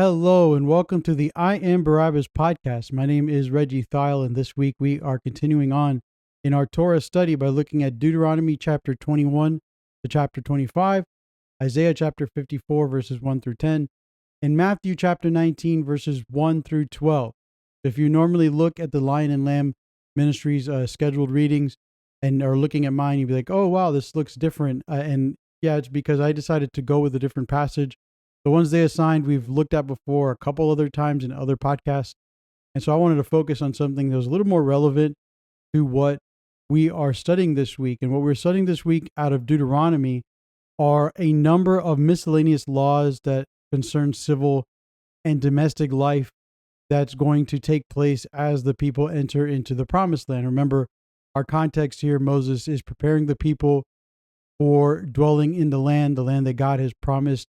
Hello and welcome to the I Am Barabbas podcast. My name is Reggie Thile, and this week we are continuing on in our Torah study by looking at Deuteronomy chapter 21 to chapter 25, Isaiah chapter 54 verses 1 through 10, and Matthew chapter 19 verses 1 through 12. If you normally look at the Lion and Lamb Ministries scheduled readings and are looking at mine, you'd be like, oh wow, this looks different. And yeah, it's because I decided to go with a different passage. The ones they assigned, we've looked at before a couple other times in other podcasts. And so I wanted to focus on something that was a little more relevant to what we are studying this week. And what we're studying this week out of Deuteronomy are a number of miscellaneous laws that concern civil and domestic life that's going to take place as the people enter into the promised land. Remember, our context here, Moses is preparing the people for dwelling in the land that God has promised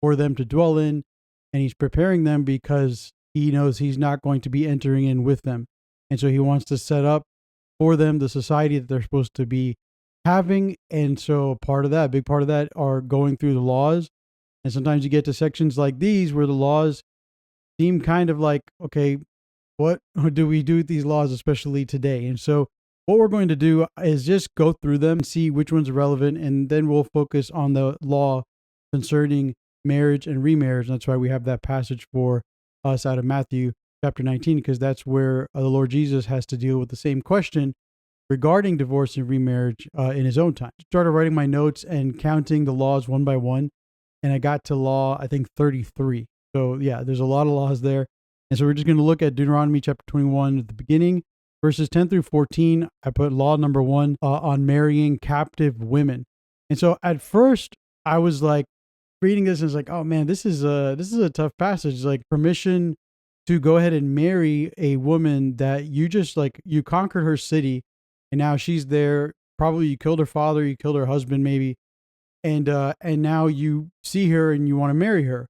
for them to dwell in, and he's preparing them because he knows he's not going to be entering in with them. And so he wants to set up for them the society that they're supposed to be having. And so a big part of that are going through the laws. And sometimes you get to sections like these where the laws seem kind of like, okay, what do we do with these laws, especially today? And so what we're going to do is just go through them, see which ones are relevant, and then we'll focus on the law concerning marriage and remarriage. And that's why we have that passage for us out of Matthew chapter 19, because that's where the Lord Jesus has to deal with the same question regarding divorce and remarriage in his own time. Started writing my notes and counting the laws one by one, and I got to law, I think, 33. So yeah, there's a lot of laws there. And so we're just going to look at Deuteronomy chapter 21 at the beginning, verses 10 through 14. I put law number 1 on marrying captive women. And so at first I was like, reading this and it's like, oh man, this is a tough passage. It's like permission to go ahead and marry a woman that you just you conquered her city, and now she's there. Probably you killed her father, you killed her husband, maybe, and now you see her and you want to marry her.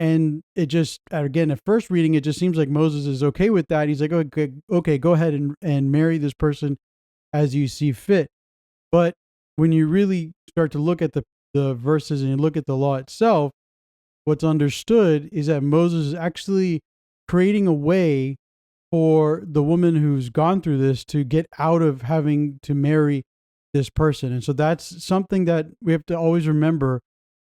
And it just, again, at first reading, it just seems like Moses is okay with that. He's like, okay, go ahead and marry this person as you see fit. But when you really start to look at the verses and you look at the law itself, what's understood is that Moses is actually creating a way for the woman who's gone through this to get out of having to marry this person. And so that's something that we have to always remember,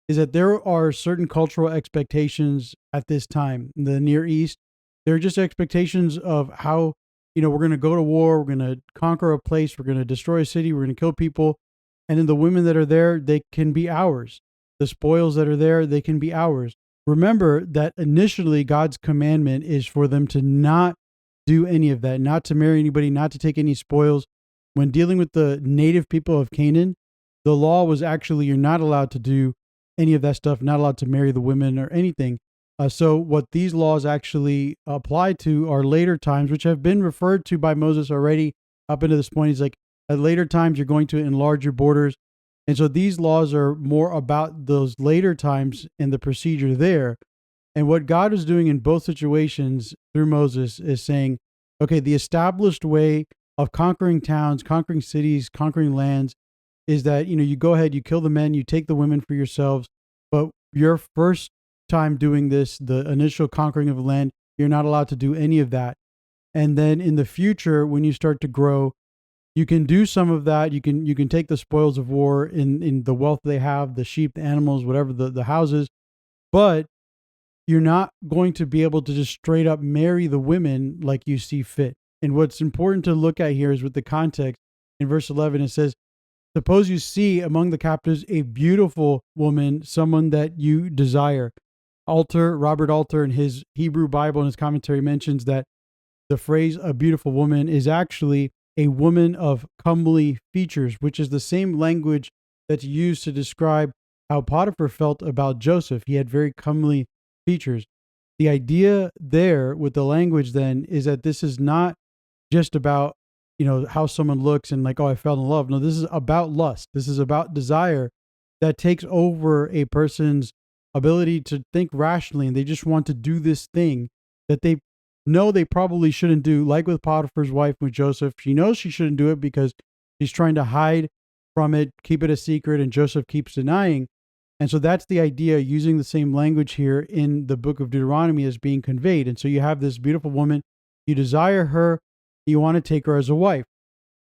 is that there are certain cultural expectations at this time in the Near East. There are just expectations of how, we're going to go to war, we're going to conquer a place, we're going to destroy a city, we're going to kill people. And then the women that are there, they can be ours. The spoils that are there, they can be ours. Remember that initially God's commandment is for them to not do any of that, not to marry anybody, not to take any spoils. When dealing with the native people of Canaan, the law was actually you're not allowed to do any of that stuff, not allowed to marry the women or anything. So what these laws actually apply to are later times, which have been referred to by Moses already up into this point. He's like, at later times, you're going to enlarge your borders. And so these laws are more about those later times and the procedure there. And what God is doing in both situations through Moses is saying, okay, the established way of conquering towns, conquering cities, conquering lands is that, you go ahead, you kill the men, you take the women for yourselves. But your first time doing this, the initial conquering of the land, you're not allowed to do any of that. And then in the future, when you start to grow, you can do some of that. You can take the spoils of war in the wealth they have, the sheep, the animals, whatever, the houses, but you're not going to be able to just straight up marry the women like you see fit. And what's important to look at here is with the context. In verse 11, it says, suppose you see among the captives a beautiful woman, someone that you desire. Robert Alter, in his Hebrew Bible, in his commentary, mentions that the phrase a beautiful woman is actually a woman of comely features, which is the same language that's used to describe how Potiphar felt about Joseph. He had very comely features. The idea there with the language then is that this is not just about, how someone looks and like, oh, I fell in love. No, this is about lust. This is about desire that takes over a person's ability to think rationally, and they just want to do this thing that they know they probably shouldn't do, like with Potiphar's wife with Joseph. She knows she shouldn't do it because she's trying to hide from it, keep it a secret, and Joseph keeps denying. And so that's the idea, using the same language here in the book of Deuteronomy is being conveyed. And so you have this beautiful woman, you desire her, you want to take her as a wife.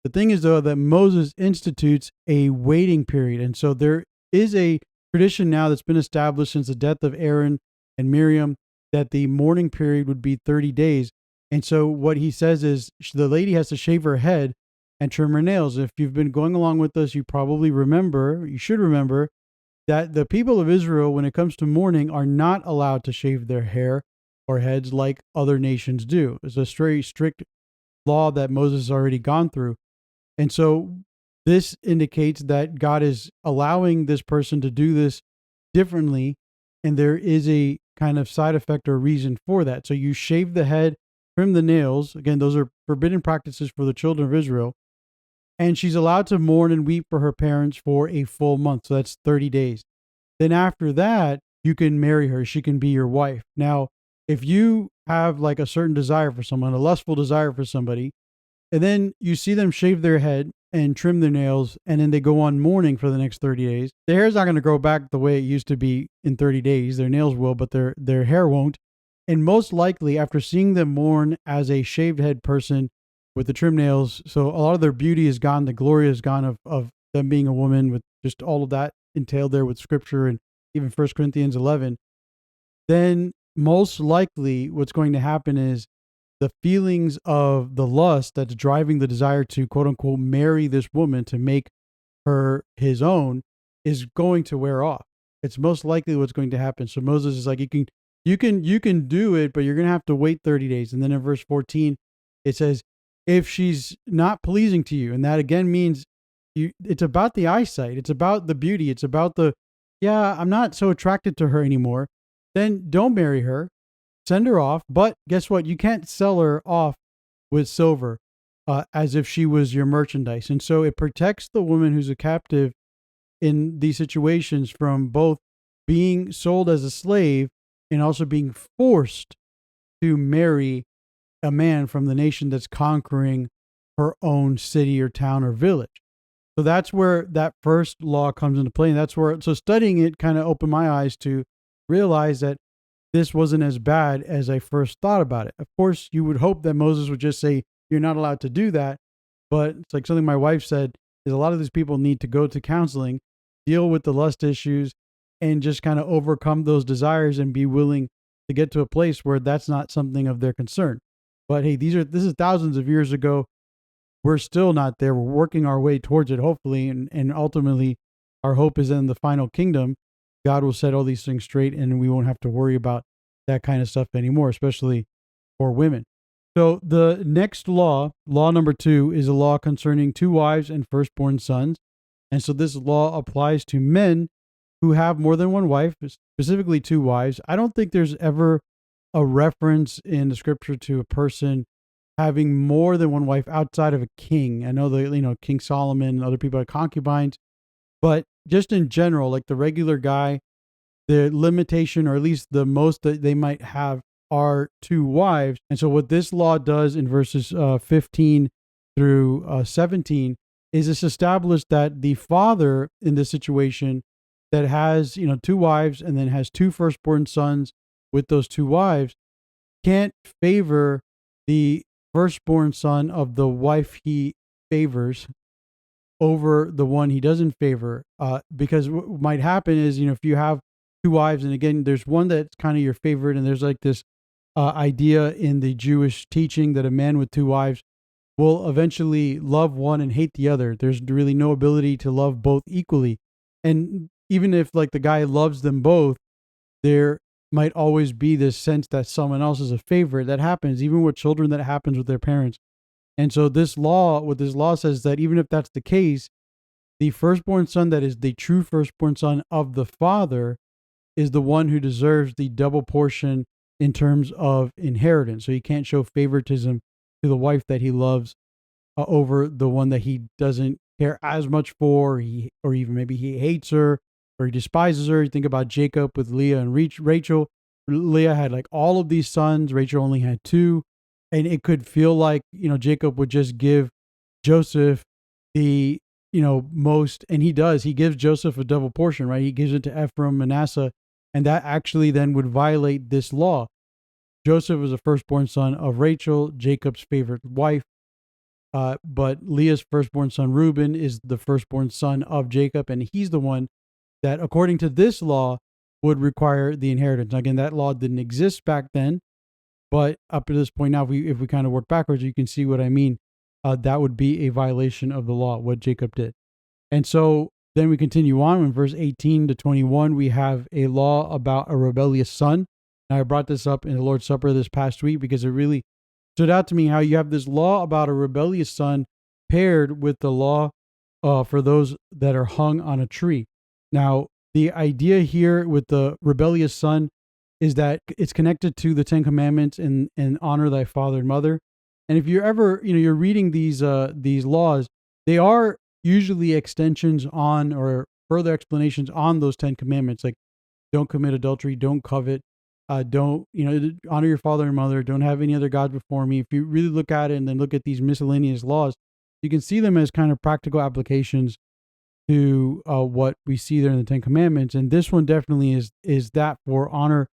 The thing is, though, that Moses institutes a waiting period. And so there is a tradition now that's been established since the death of Aaron and Miriam that the mourning period would be 30 days. And so what he says is the lady has to shave her head and trim her nails. If you've been going along with us, you probably remember, you should remember, that the people of Israel, when it comes to mourning, are not allowed to shave their hair or heads like other nations do. It's a very strict law that Moses has already gone through. And so this indicates that God is allowing this person to do this differently, and there is a kind of side effect or reason for that. So you shave the head, trim the nails. Again, those are forbidden practices for the children of Israel. And she's allowed to mourn and weep for her parents for a full month. So that's 30 days. Then after that, you can marry her. She can be your wife. Now, if you have like a certain desire for someone, a lustful desire for somebody, and then you see them shave their head and trim their nails, and then they go on mourning for the next 30 days. Their hair's not going to grow back the way it used to be in 30 days. Their nails will, but their hair won't. And most likely, after seeing them mourn as a shaved head person with the trim nails, so a lot of their beauty is gone, the glory is gone of them being a woman, with just all of that entailed there with Scripture and even 1 Corinthians 11, then most likely what's going to happen is the feelings of the lust that's driving the desire to quote unquote marry this woman to make her his own is going to wear off. It's most likely what's going to happen. So Moses is like, you can do it, but you're going to have to wait 30 days. And then in verse 14, it says, if she's not pleasing to you, and that again means it's about the eyesight, it's about the beauty, it's about I'm not so attracted to her anymore, then don't marry her. Send her off, but guess what? You can't sell her off with silver as if she was your merchandise. And so it protects the woman who's a captive in these situations from both being sold as a slave and also being forced to marry a man from the nation that's conquering her own city or town or village. So that's where that first law comes into play. And that's where, so studying it kind of opened my eyes to realize that this wasn't as bad as I first thought about it. Of course, you would hope that Moses would just say, you're not allowed to do that. But it's like something my wife said, is a lot of these people need to go to counseling, deal with the lust issues, and just kind of overcome those desires and be willing to get to a place where that's not something of their concern. But hey, this is thousands of years ago. We're still not there. We're working our way towards it, hopefully. And ultimately, our hope is in the final kingdom. God will set all these things straight, and we won't have to worry about that kind of stuff anymore, especially for women. So the next law number 2, is a law concerning 2 wives and firstborn sons. And so this law applies to men who have more than one wife, specifically 2 wives. I don't think there's ever a reference in the Scripture to a person having more than one wife outside of a king. I know that, King Solomon and other people had concubines, but just in general, like the regular guy, the limitation, or at least the most that they might have, are 2 wives. And so what this law does in verses 15 through 17 is it's established that the father in this situation that has, 2 wives and then has 2 firstborn sons with those 2 wives can't favor the firstborn son of the wife he favors over the one he doesn't favor, because what might happen is, if you have 2 wives, and again, there's one that's kind of your favorite, and there's like this idea in the Jewish teaching that a man with 2 wives will eventually love one and hate the other. There's really no ability to love both equally. And even if like the guy loves them both, there might always be this sense that someone else is a favorite. That happens even with children, that happens with their parents. And so what this law says, that even if that's the case, the firstborn son that is the true firstborn son of the father is the one who deserves the double portion in terms of inheritance. So he can't show favoritism to the wife that he loves over the one that he doesn't care as much for, or even maybe he hates her or he despises her. You think about Jacob with Leah and Rachel. Leah had like all of these sons. Rachel only had 2. And it could feel like, Jacob would just give Joseph the, most, and he does, he gives Joseph a double portion, right? He gives it to Ephraim, Manasseh, and that actually then would violate this law. Joseph was the firstborn son of Rachel, Jacob's favorite wife. But Leah's firstborn son, Reuben, is the firstborn son of Jacob, and he's the one that, according to this law, would require the inheritance. Now, again, that law didn't exist back then, but up to this point now, if we kind of work backwards, you can see what I mean. That would be a violation of the law, what Jacob did. And so then we continue on in verse 18 to 21. We have a law about a rebellious son. Now, I brought this up in the Lord's Supper this past week because it really stood out to me how you have this law about a rebellious son paired with the law for those that are hung on a tree. Now, the idea here with the rebellious son is that it's connected to the Ten Commandments and honor thy father and mother. And if you're ever, you're reading these laws, they are usually extensions on or further explanations on those Ten Commandments, like don't commit adultery, don't covet, don't, honor your father and mother, don't have any other gods before me. If you really look at it and then look at these miscellaneous laws, you can see them as kind of practical applications to what we see there in the Ten Commandments. And this one definitely is that for honor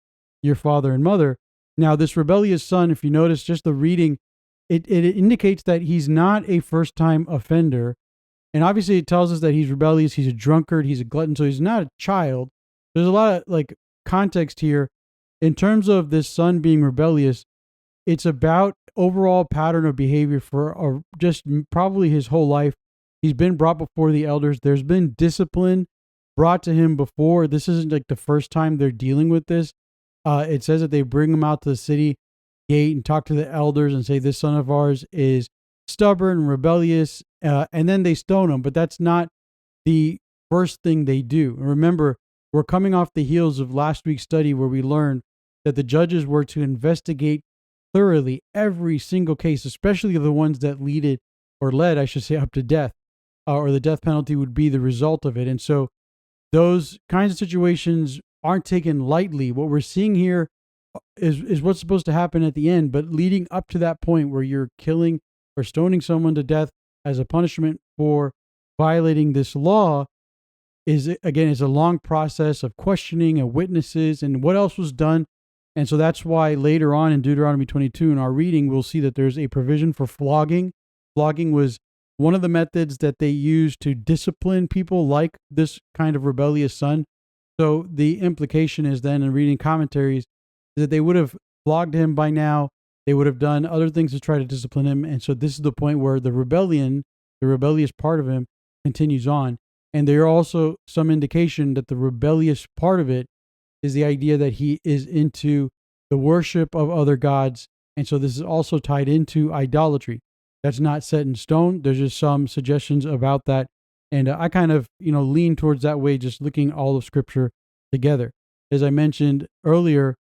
your father and mother. Now, this rebellious son, if you notice just the reading, it indicates that he's not a first-time offender. And obviously it tells us that he's rebellious, he's a drunkard, he's a glutton, so he's not a child. There's a lot of context here. In terms of this son being rebellious, it's about overall pattern of behavior for just probably his whole life. He's been brought before the elders. There's been discipline brought to him before. This isn't the first time they're dealing with this. It says that they bring him out to the city gate and talk to the elders and say, this son of ours is stubborn and rebellious, and then they stone him. But that's not the first thing they do. And remember, we're coming off the heels of last week's study where we learned that the judges were to investigate thoroughly every single case, especially the ones that led, I should say, up to death, or the death penalty would be the result of it. And so those kinds of situations aren't taken lightly. What we're seeing here is what's supposed to happen at the end, but leading up to that point where you're killing or stoning someone to death as a punishment for violating this law is a long process of questioning of witnesses and what else was done. And so that's why later on in Deuteronomy 22 in our reading, we'll see that there's a provision for flogging. Flogging was one of the methods that they used to discipline people like this kind of rebellious son. So the implication is then in reading commentaries that they would have flogged him by now. They would have done other things to try to discipline him. And so this is the point where the rebellious part of him continues on. And there are also some indication that the rebellious part of it is the idea that he is into the worship of other gods. And so this is also tied into idolatry. That's not set in stone. There's just some suggestions about that. And I kind of, lean towards that way, just looking all of Scripture together. As I mentioned earlier,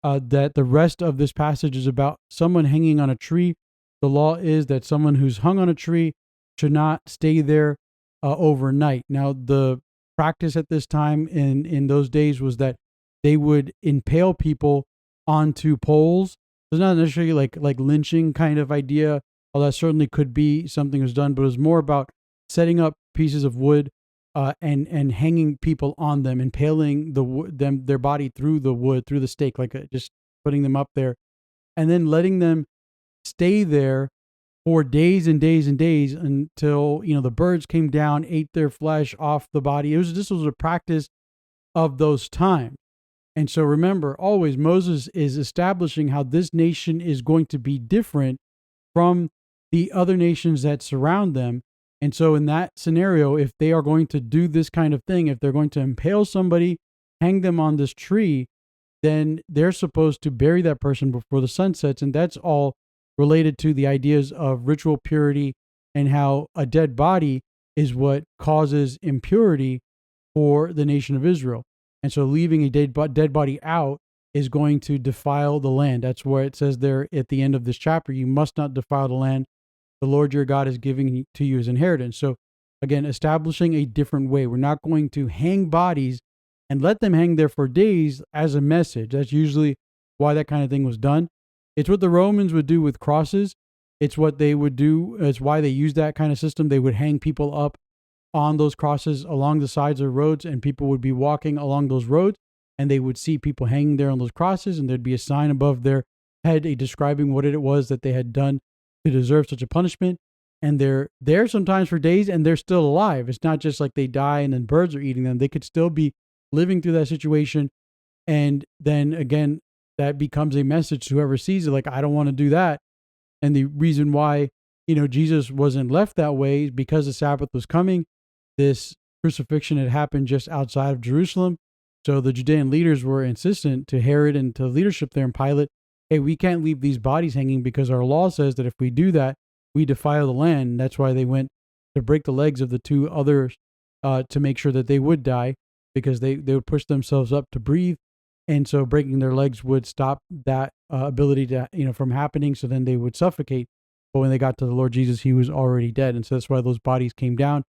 that the rest of this passage is about someone hanging on a tree. The law is that someone who's hung on a tree should not stay there overnight. Now, the practice at this time in those days was that they would impale people onto poles. It's not necessarily like lynching kind of idea, although that certainly could be something was done, but it was more about setting up pieces of wood and hanging people on them, impaling their body through the wood, through the stake, just putting them up there, and then letting them stay there for days and days and days until the birds came down, ate their flesh off the body. This was a practice of those times. And so remember, always Moses is establishing how this nation is going to be different from the other nations that surround them. And so in that scenario, if they are going to do this kind of thing, if they're going to impale somebody, hang them on this tree, then they're supposed to bury that person before the sun sets. And that's all related to the ideas of ritual purity and how a dead body is what causes impurity for the nation of Israel. And so leaving a dead body out is going to defile the land. That's where it says there at the end of this chapter, you must not defile the land the Lord your God is giving to you as inheritance. So again, establishing a different way. We're not going to hang bodies and let them hang there for days as a message. That's usually why that kind of thing was done. It's what the Romans would do with crosses. It's what they would do. It's why they used that kind of system. They would hang people up on those crosses along the sides of roads, and people would be walking along those roads, and they would see people hanging there on those crosses, and there'd be a sign above their head describing what it was that they had done to deserve such a punishment. And they're there sometimes for days, and they're still alive. It's not just like they die and then birds are eating them. They could still be living through that situation. And then again, that becomes a message to whoever sees it, like, I don't want to do that. And the reason why, Jesus wasn't left that way is because the Sabbath was coming. This crucifixion had happened just outside of Jerusalem. So the Judean leaders were insistent to Herod and to leadership there in Pilate, hey, we can't leave these bodies hanging because our law says that if we do that, we defile the land. And that's why they went to break the legs of the two others to make sure that they would die, because they would push themselves up to breathe. And so breaking their legs would stop that ability to, from happening. So then they would suffocate. But when they got to the Lord Jesus, he was already dead. And so that's why those bodies came down.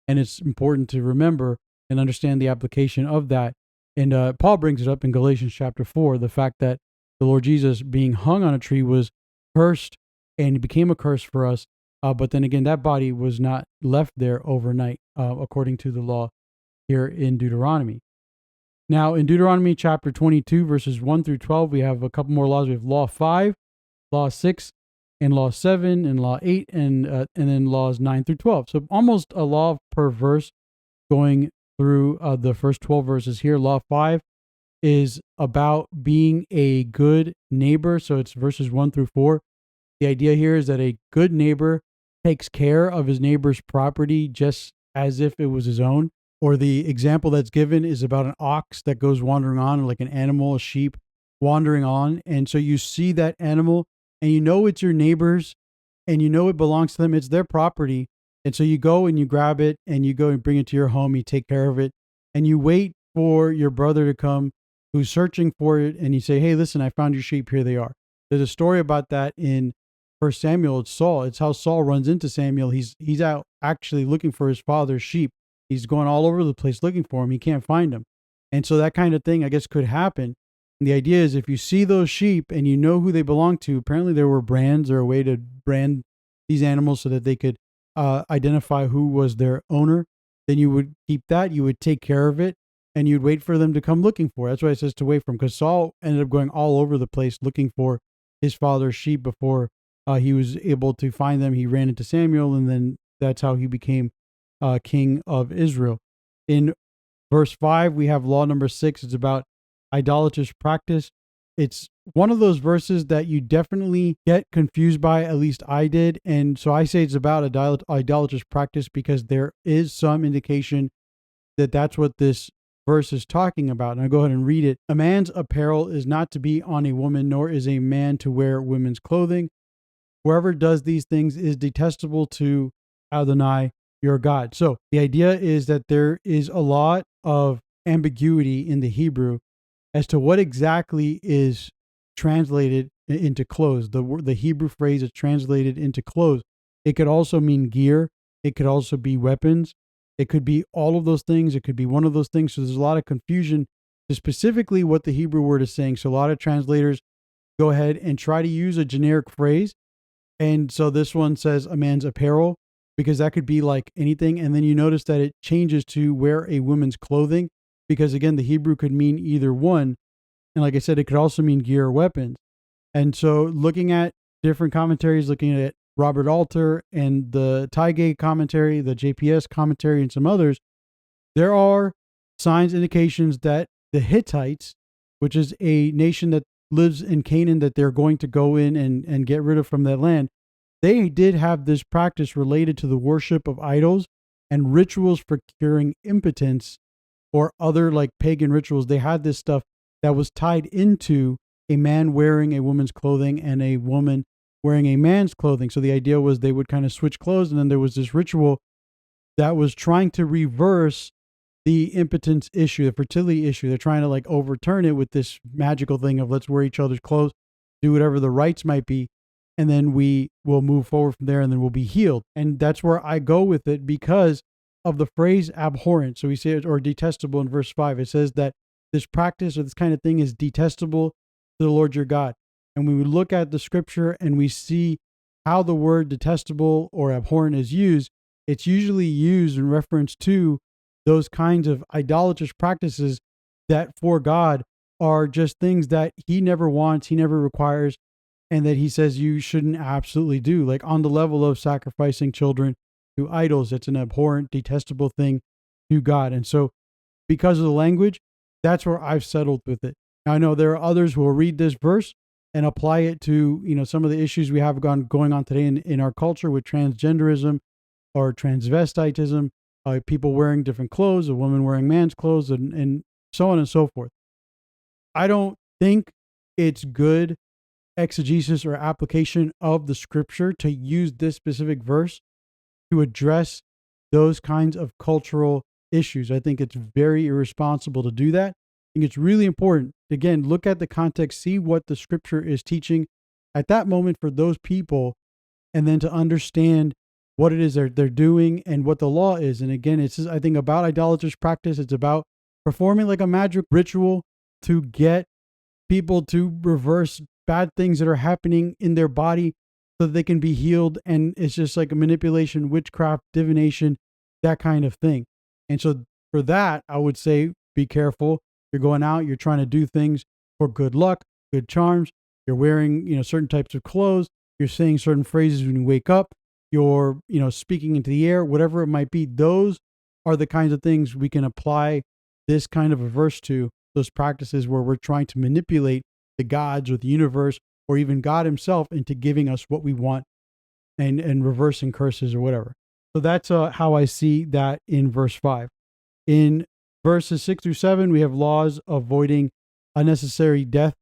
And it's important to remember and understand the application of that. And Paul brings it up in Galatians chapter 4, the fact that the Lord Jesus being hung on a tree was cursed and became a curse for us. But then again, that body was not left there overnight, according to the law here in Deuteronomy. Now, in Deuteronomy chapter 22, verses 1 through 12, we have a couple more laws. We have Law 5, Law 6, and Law 7, and Law 8, and then Laws 9 through 12. So almost a law per verse going through the first 12 verses here. Law 5 is about being a good neighbor. So it's verses 1 through 4. The idea here is that a good neighbor takes care of his neighbor's property just as if it was his own. Or the example that's given is about an ox that goes wandering on, like an animal, a sheep wandering on. And so you see that animal and you know it's your neighbor's and you know it belongs to them. It's their property. And so you go and you grab it and you go and bring it to your home. You take care of it and you wait for your brother to come who's searching for it. And you say, hey, listen, I found your sheep. Here they are. There's a story about that in 1 Samuel. It's Saul. It's how Saul runs into Samuel. He's out actually looking for his father's sheep. He's going all over the place looking for him. He can't find him. And so that kind of thing, I guess, could happen. And the idea is if you see those sheep and you know who they belong to, apparently there were brands or a way to brand these animals so that they could identify who was their owner, then you would keep that, you would take care of it, and you'd wait for them to come looking for it. That's why it says to wait for them, because Saul ended up going all over the place looking for his father's sheep before he was able to find them. He ran into Samuel, and then that's how he became king of Israel. In verse 5, we have law number 6. It's about idolatrous practice. It's one of those verses that you definitely get confused by, at least I did. And so I say it's about idolatrous practice because there is some indication that that's what this verse is talking about. And I'll go ahead and read it. A man's apparel is not to be on a woman, nor is a man to wear women's clothing. Whoever does these things is detestable to Adonai, your God. So the idea is that there is a lot of ambiguity in the Hebrew as to what exactly is translated into clothes. The Hebrew phrase is translated into clothes. It could also mean gear. It could also be weapons. It could be all of those things. It could be one of those things. So there's a lot of confusion to specifically what the Hebrew word is saying. So a lot of translators go ahead and try to use a generic phrase. And so this one says a man's apparel, because that could be like anything. And then you notice that it changes to wear a woman's clothing, because again, the Hebrew could mean either one. And like I said, it could also mean gear or weapons. And so looking at different commentaries, looking at Robert Alter and the Taigei commentary, the JPS commentary, and some others, there are signs, indications that the Hittites, which is a nation that lives in Canaan that they're going to go in and get rid of from that land, they did have this practice related to the worship of idols and rituals for curing impotence or other like pagan rituals. They had this stuff that was tied into a man wearing a woman's clothing and a woman wearing a man's clothing. So the idea was they would kind of switch clothes, and then there was this ritual that was trying to reverse the impotence issue, the fertility issue. They're trying to like overturn it with this magical thing of let's wear each other's clothes, do whatever the rites might be, and then we will move forward from there, and then we'll be healed. And that's where I go with it because of the phrase abhorrent. So we say it, or detestable in verse 5. It says that this practice or this kind of thing is detestable to the Lord your God. And when we look at the scripture and we see how the word detestable or abhorrent is used, it's usually used in reference to those kinds of idolatrous practices that for God are just things that he never wants, he never requires, and that he says you shouldn't absolutely do. Like on the level of sacrificing children to idols, it's an abhorrent, detestable thing to God. And so, because of the language, that's where I've settled with it. Now, I know there are others who will read this verse and apply it to, some of the issues we have going on today in our culture with transgenderism or transvestitism, people wearing different clothes, a woman wearing man's clothes, and so on and so forth. I don't think it's good exegesis or application of the scripture to use this specific verse to address those kinds of cultural issues. I think it's very irresponsible to do that. I think it's really important to, again, look at the context, see what the scripture is teaching at that moment for those people, and then to understand what it is they're doing and what the law is. And again, it's just, I think, about idolatrous practice. It's about performing like a magic ritual to get people to reverse bad things that are happening in their body so that they can be healed. And it's just like a manipulation, witchcraft, divination, that kind of thing. And so for that, I would say be careful. You're going out, you're trying to do things for good luck, good charms. You're wearing, certain types of clothes. You're saying certain phrases when you wake up. You're, speaking into the air, whatever it might be. Those are the kinds of things we can apply this kind of a verse to, those practices where we're trying to manipulate the gods or the universe or even God himself into giving us what we want and reversing curses or whatever. So that's how I see that in verse 5. In verses 6 through 7, we have laws avoiding unnecessary death.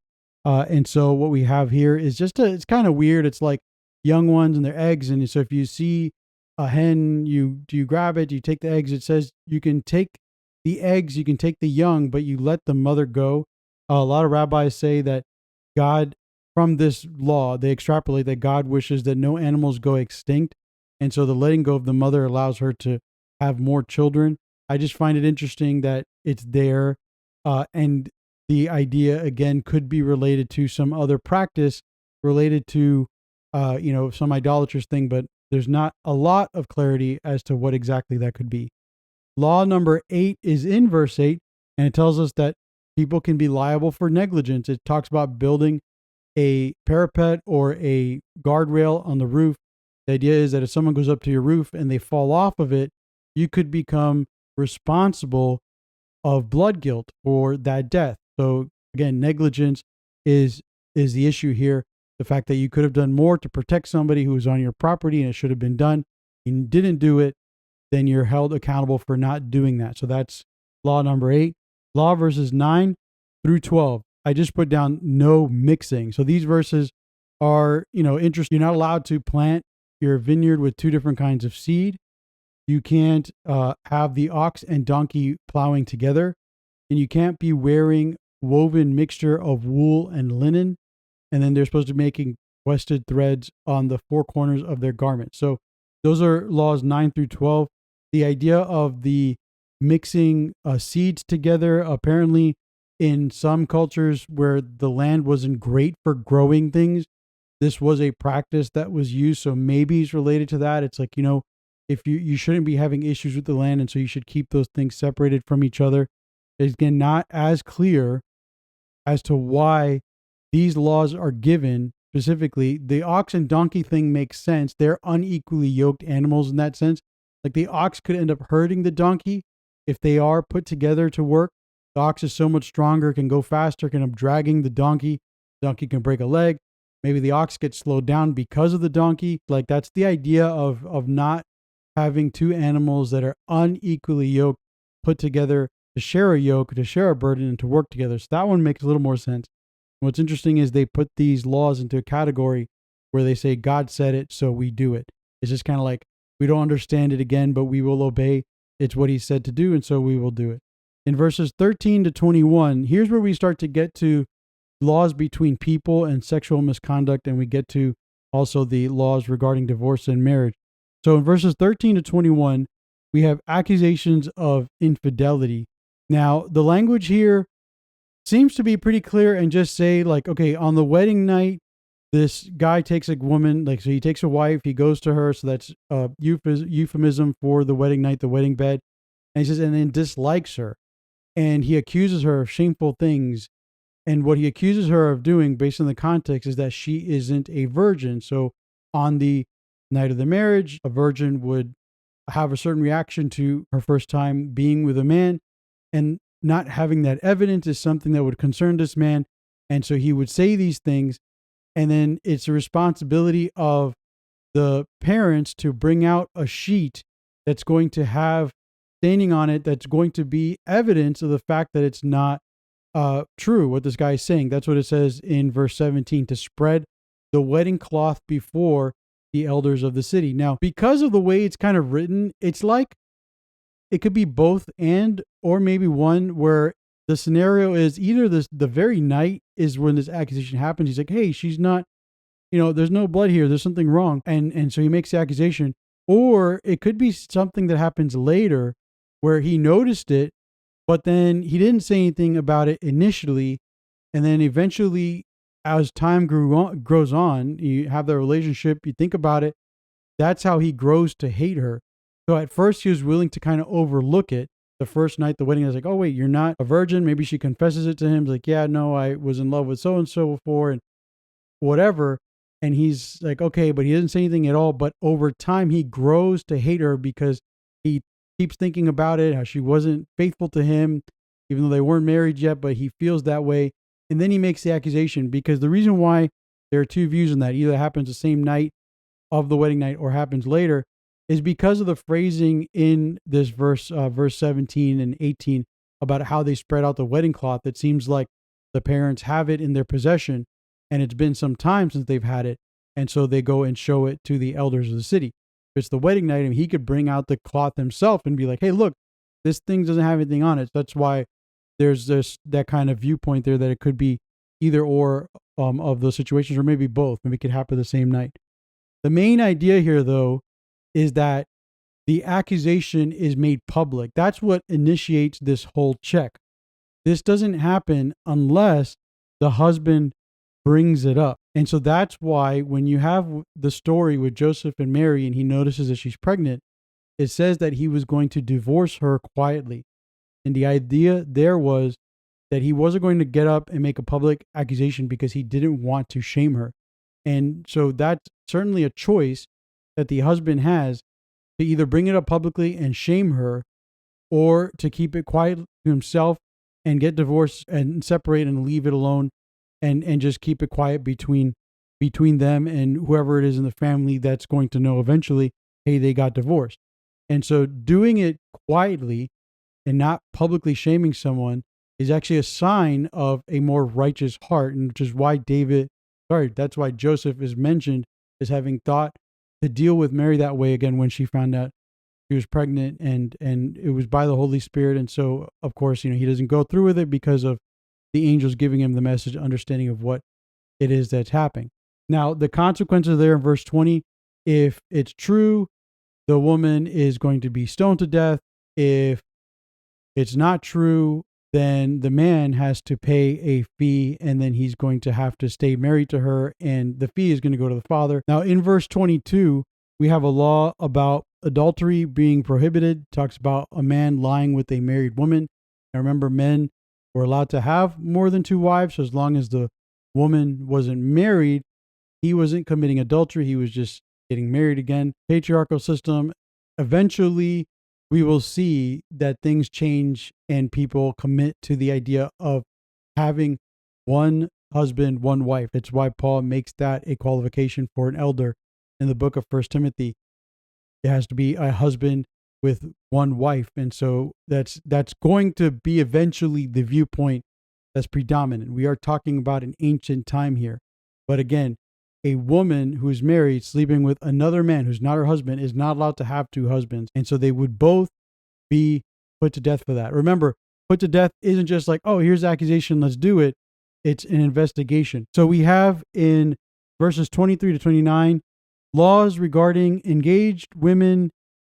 And so what we have here is just it's kind of weird. It's like young ones and their eggs. And so if you see a hen, you grab it, you take the eggs. It says you can take the eggs, you can take the young, but you let the mother go. A lot of rabbis say that God, from this law, they extrapolate that God wishes that no animals go extinct. And so the letting go of the mother allows her to have more children. I just find it interesting that it's there. And the idea, again, could be related to some other practice related to, some idolatrous thing, but there's not a lot of clarity as to what exactly that could be. Law number 8 is in verse 8, and it tells us that people can be liable for negligence. It talks about building a parapet or a guardrail on the roof. The idea is that if someone goes up to your roof and they fall off of it, you could become responsible of blood guilt for that death. So again, negligence is the issue here. The fact that you could have done more to protect somebody who was on your property and it should have been done, you didn't do it, then you're held accountable for not doing that. So that's law number 8. Law verses 9 through 12. I just put down no mixing. So these verses are, interesting. You're not allowed to plant your vineyard with two different kinds of seed. You can't have the ox and donkey plowing together. And you can't be wearing woven mixture of wool and linen. And then they're supposed to be making twisted threads on the four corners of their garments. So those are laws 9 through 12. The idea of the mixing seeds together, apparently in some cultures where the land wasn't great for growing things, this was a practice that was used. So maybe it's related to that. It's like, if you shouldn't be having issues with the land, and so you should keep those things separated from each other. It's, again, not as clear as to why these laws are given specifically. The ox and donkey thing makes sense. They're unequally yoked animals in that sense. Like the ox could end up hurting the donkey if they are put together to work. The ox is so much stronger, can go faster, can end up dragging the donkey. The donkey can break a leg. Maybe the ox gets slowed down because of the donkey. Like that's the idea of not having two animals that are unequally yoked put together to share a yoke, to share a burden, and to work together. So that one makes a little more sense. What's interesting is they put these laws into a category where they say God said it, so we do it. It's just kind of like, we don't understand it again, but we will obey. It's what he said to do, and so we will do it. In verses 13 to 21, here's where we start to get to laws between people and sexual misconduct, and we get to also the laws regarding divorce and marriage. So in verses 13 to 21, we have accusations of infidelity. Now, the language here seems to be pretty clear and just say like, okay, on the wedding night, this guy takes a woman, like, so he takes a wife, he goes to her, so that's euphemism for the wedding night, the wedding bed, and he says, and then dislikes her, and he accuses her of shameful things. And what he accuses her of doing, based on the context, is that she isn't a virgin. So on the night of the marriage, a virgin would have a certain reaction to her first time being with a man, and not having that evidence is something that would concern this man. And so he would say these things, and then it's a responsibility of the parents to bring out a sheet that's going to have staining on it that's going to be evidence of the fact that it's not true what this guy is saying. That's what it says in verse 17, to spread the wedding cloth before the elders of the city. Now, because of the way it's kind of written, it's like it could be both and, or maybe one, where the scenario is either the very night is when this accusation happens. He's like, hey, she's not, there's no blood here. There's something wrong. And so he makes the accusation. Or it could be something that happens later where he noticed it, but then he didn't say anything about it initially. And then eventually, as time grows on, you have the relationship, you think about it, that's how he grows to hate her. So at first he was willing to kind of overlook it. The first night, the wedding, I was like, oh, wait, you're not a virgin. Maybe she confesses it to him. He's like, yeah, no, I was in love with so-and-so before and whatever. And he's like, okay, but he doesn't say anything at all. But over time, he grows to hate her because he keeps thinking about it, how she wasn't faithful to him, even though they weren't married yet, but he feels that way. And then he makes the accusation, because the reason why there are two views on that, either happens the same night of the wedding night or happens later, is because of the phrasing in this verse 17 and 18 about how they spread out the wedding cloth. It seems like the parents have it in their possession, and it's been some time since they've had it. And so they go and show it to the elders of the city. If it's the wedding night, and he could bring out the cloth himself and be like, hey, look, this thing doesn't have anything on it. So that's why there's that kind of viewpoint there, that it could be either or of those situations, or maybe both. Maybe it could happen the same night. The main idea here, though, is that the accusation is made public. That's what initiates this whole check. This doesn't happen unless the husband brings it up. And so that's why when you have the story with Joseph and Mary, and he notices that she's pregnant, it says that he was going to divorce her quietly. And the idea there was that he wasn't going to get up and make a public accusation because he didn't want to shame her. And so that's certainly a choice that the husband has, to either bring it up publicly and shame her, or to keep it quiet to himself and get divorced and separate and leave it alone, and just keep it quiet between them and whoever it is in the family that's going to know eventually, hey, they got divorced. And so doing it quietly and not publicly shaming someone is actually a sign of a more righteous heart, and which is why that's why Joseph is mentioned as having thought to deal with Mary that way again when she found out she was pregnant, and it was by the Holy Spirit. And so, of course, he doesn't go through with it because of the angels giving him the message, understanding of what it is that's happening. Now, the consequences are there in verse 20. If it's true, the woman is going to be stoned to death. If it's not true, then the man has to pay a fee, and then he's going to have to stay married to her, and the fee is going to go to the father. Now, in verse 22, we have a law about adultery being prohibited. It talks about a man lying with a married woman. Now, remember, men were allowed to have more than two wives, so as long as the woman wasn't married, he wasn't committing adultery. He was just getting married again. Patriarchal system. Eventually, we will see that things change and people commit to the idea of having one husband, one wife. It's why Paul makes that a qualification for an elder in the book of 1 Timothy. It has to be a husband with one wife. And so that's going to be eventually the viewpoint that's predominant. We are talking about an ancient time here. But again, a woman who is married, sleeping with another man who's not her husband, is not allowed to have two husbands. And so they would both be put to death for that. Remember, put to death isn't just like, oh, here's the accusation, let's do it. It's an investigation. So we have in verses 23 to 29, laws regarding engaged women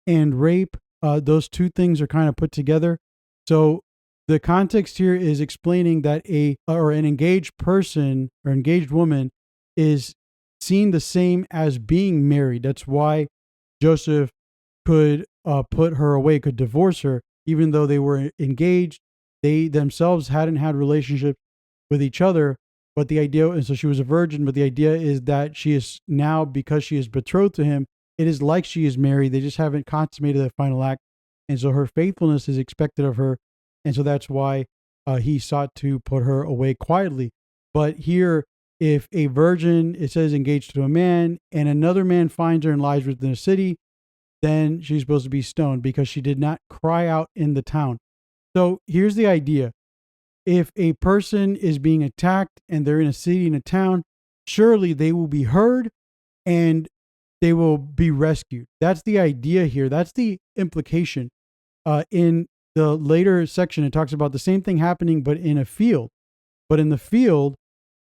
and rape. Those two things are kind of put together. So the context here is explaining that an engaged person or engaged woman is seen the same as being married. That's why Joseph could put her away, could divorce her, even though they were engaged. They themselves hadn't had relationships with each other. But the idea, and so she was a virgin, but the idea is that she is now, because she is betrothed to him, it is like she is married. They just haven't consummated the final act. And so her faithfulness is expected of her. And so that's why he sought to put her away quietly. But here, if a virgin, it says, engaged to a man, and another man finds her and lies within a city, then she's supposed to be stoned because she did not cry out in the town. So here's the idea. If a person is being attacked and they're in a city, in a town, surely they will be heard and they will be rescued. That's the idea here. That's the implication. In the later section, it talks about the same thing happening, but in a field. But in the field,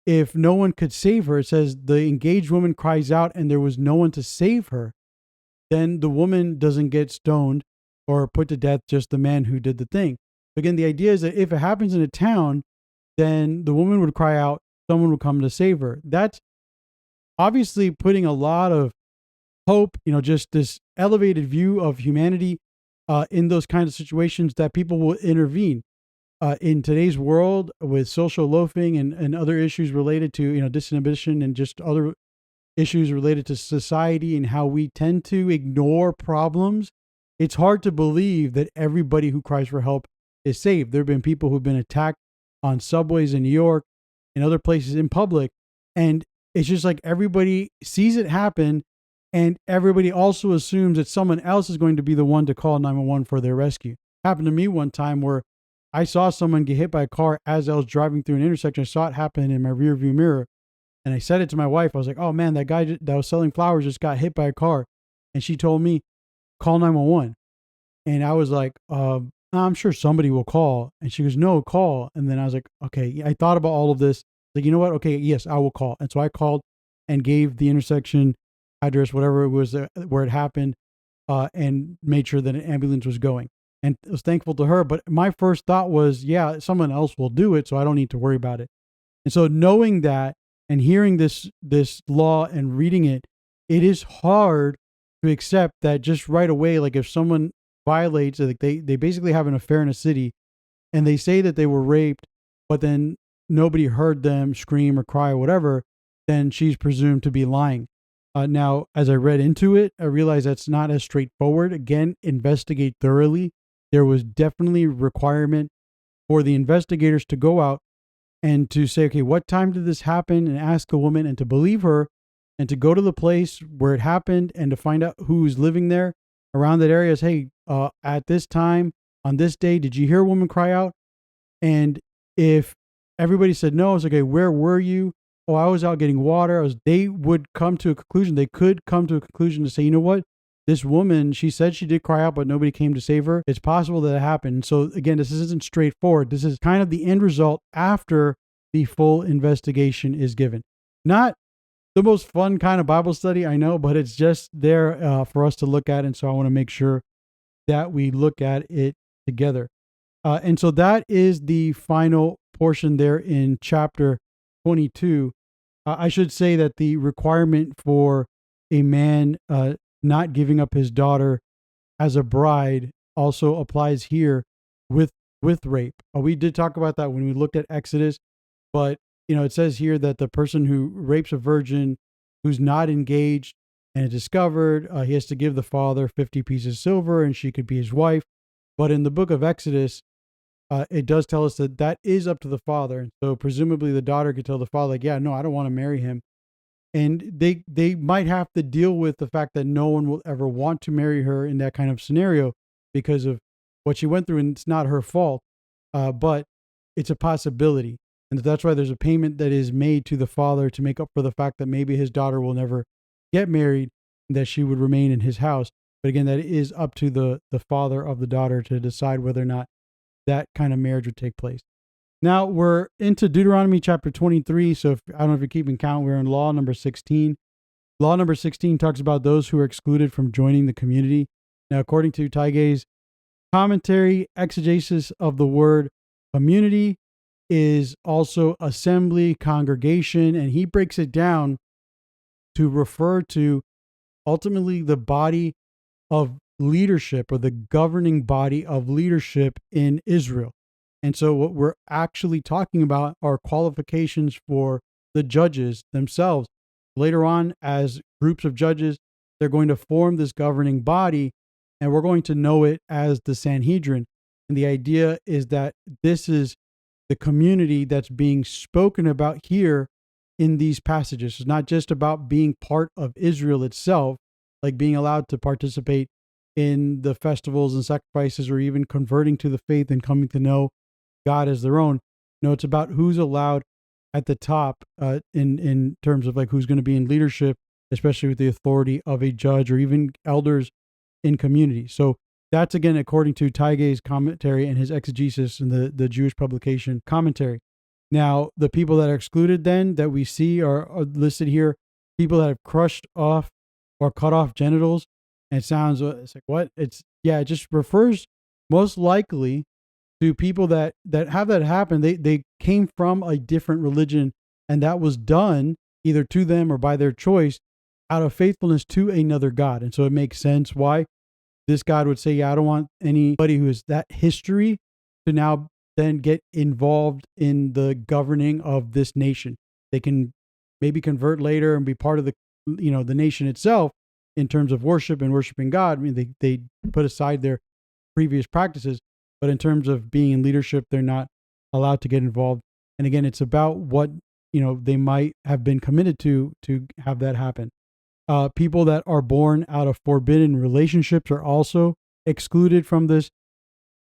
if no one could save her, it says the engaged woman cries out and there was no one to save her, then the woman doesn't get stoned or put to death, just the man who did the thing. Again, the idea is that if it happens in a town, then the woman would cry out, someone would come to save her. That's obviously putting a lot of hope, just this elevated view of humanity in those kinds of situations, that people will intervene. In today's world, with social loafing and other issues related to, disinhibition and just other issues related to society and how we tend to ignore problems, it's hard to believe that everybody who cries for help is saved. There have been people who've been attacked on subways in New York and other places in public, and it's just like everybody sees it happen, and everybody also assumes that someone else is going to be the one to call 911 for their rescue. Happened to me one time where I saw someone get hit by a car as I was driving through an intersection. I saw it happen in my rear view mirror. And I said it to my wife. I was like, oh man, that guy that was selling flowers just got hit by a car. And she told me, call 911. And I was like, I'm sure somebody will call. And she goes, no, call. And then I was like, okay, I thought about all of this. Like, you know what? Okay, yes, I will call. And so I called and gave the intersection address, whatever it was where it happened, and made sure that an ambulance was going. And I was thankful to her. But my first thought was, yeah, someone else will do it, so I don't need to worry about it. And so knowing that and hearing this law and reading it, it is hard to accept that just right away, like if someone violates, like they basically have an affair in a city and they say that they were raped, but then nobody heard them scream or cry or whatever, then she's presumed to be lying. Now, as I read into it, I realized that's not as straightforward. Again, investigate thoroughly. There was definitely a requirement for the investigators to go out and to say, okay, what time did this happen? And ask the woman and to believe her and to go to the place where it happened and to find out who's living there around that area. Is, hey, at this time, on this day, did you hear a woman cry out? And if everybody said no, it's okay, where were you? Oh, I was out getting water. They would come to a conclusion. They could come to a conclusion to say, you know what? This woman, she said she did cry out, but nobody came to save her. It's possible that it happened. So again, this isn't straightforward. This is kind of the end result after the full investigation is given. Not the most fun kind of Bible study, I know, but it's just there for us to look at. And so I want to make sure that we look at it together. And so that is the final portion there in chapter 22. I should say that the requirement for a man not giving up his daughter as a bride also applies here with rape. We did talk about that when we looked at Exodus, but it says here that the person who rapes a virgin who's not engaged and is discovered, he has to give the father 50 pieces of silver and she could be his wife. But in the book of Exodus, it does tell us that is up to the father. And so presumably the daughter could tell the father, like, yeah, no, I don't want to marry him. And they might have to deal with the fact that no one will ever want to marry her in that kind of scenario because of what she went through. And it's not her fault, but it's a possibility. And that's why there's a payment that is made to the father to make up for the fact that maybe his daughter will never get married and that she would remain in his house. But again, that is up to the father of the daughter to decide whether or not that kind of marriage would take place. Now we're into Deuteronomy chapter 23. So I don't know if you're keeping count, we're in law number 16. Law number 16 talks about those who are excluded from joining the community. Now, according to Taige's commentary, exegesis of the word community is also assembly, congregation, and he breaks it down to refer to ultimately the body of leadership, or the governing body of leadership in Israel. And so what we're actually talking about are qualifications for the judges themselves. Later on, as groups of judges, they're going to form this governing body, and we're going to know it as the Sanhedrin. And the idea is that this is the community that's being spoken about here in these passages. It's not just about being part of Israel itself, like being allowed to participate in the festivals and sacrifices, or even converting to the faith and coming to know God as their own. No, it's about who's allowed at the top, in terms of like who's going to be in leadership, especially with the authority of a judge or even elders in community. So that's, again, according to Taige's commentary and his exegesis in the Jewish publication commentary. Now, the people that are excluded then that we see are listed here, people that have crushed off or cut off genitals. And it sounds, it's like, what? It just refers most likely to people that have that happen. They came from a different religion, and that was done either to them or by their choice out of faithfulness to another God. And so it makes sense why this God would say, yeah, I don't want anybody who is that history to now then get involved in the governing of this nation. They can maybe convert later and be part of the nation itself in terms of worship and worshiping God. I mean, they put aside their previous practices, but in terms of being in leadership, they're not allowed to get involved. And again, it's about what they might have been committed to have that happen. People that are born out of forbidden relationships are also excluded from this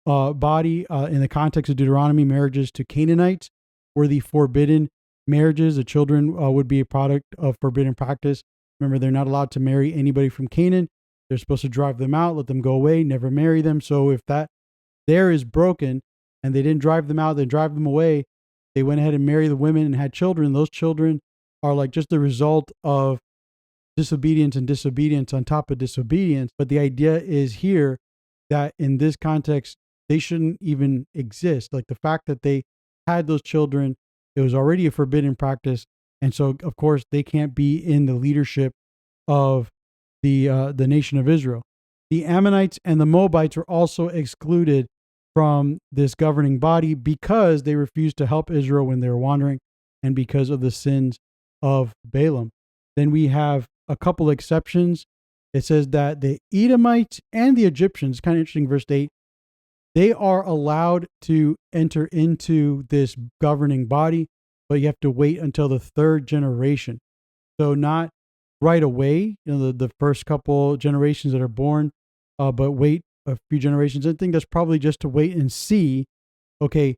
body. In the context of Deuteronomy, marriages to Canaanites were the forbidden marriages. The children would be a product of forbidden practice. Remember, they're not allowed to marry anybody from Canaan. They're supposed to drive them out, let them go away, never marry them. So if that there is broken and they didn't drive them out, they drive them away, they went ahead and married the women and had children. Those children are like just the result of disobedience and disobedience on top of disobedience. But the idea is here that in this context, they shouldn't even exist. Like the fact that they had those children, it was already a forbidden practice. And so, of course, they can't be in the leadership of the nation of Israel. The Ammonites and the Moabites were also excluded from this governing body because they refused to help Israel when they were wandering and because of the sins of Balaam. Then we have a couple exceptions. It says that the Edomites and the Egyptians, kind of interesting, verse 8, they are allowed to enter into this governing body, but you have to wait until the third generation. So not right away, the first couple generations that are born, but wait a few generations. I think that's probably just to wait and see, okay,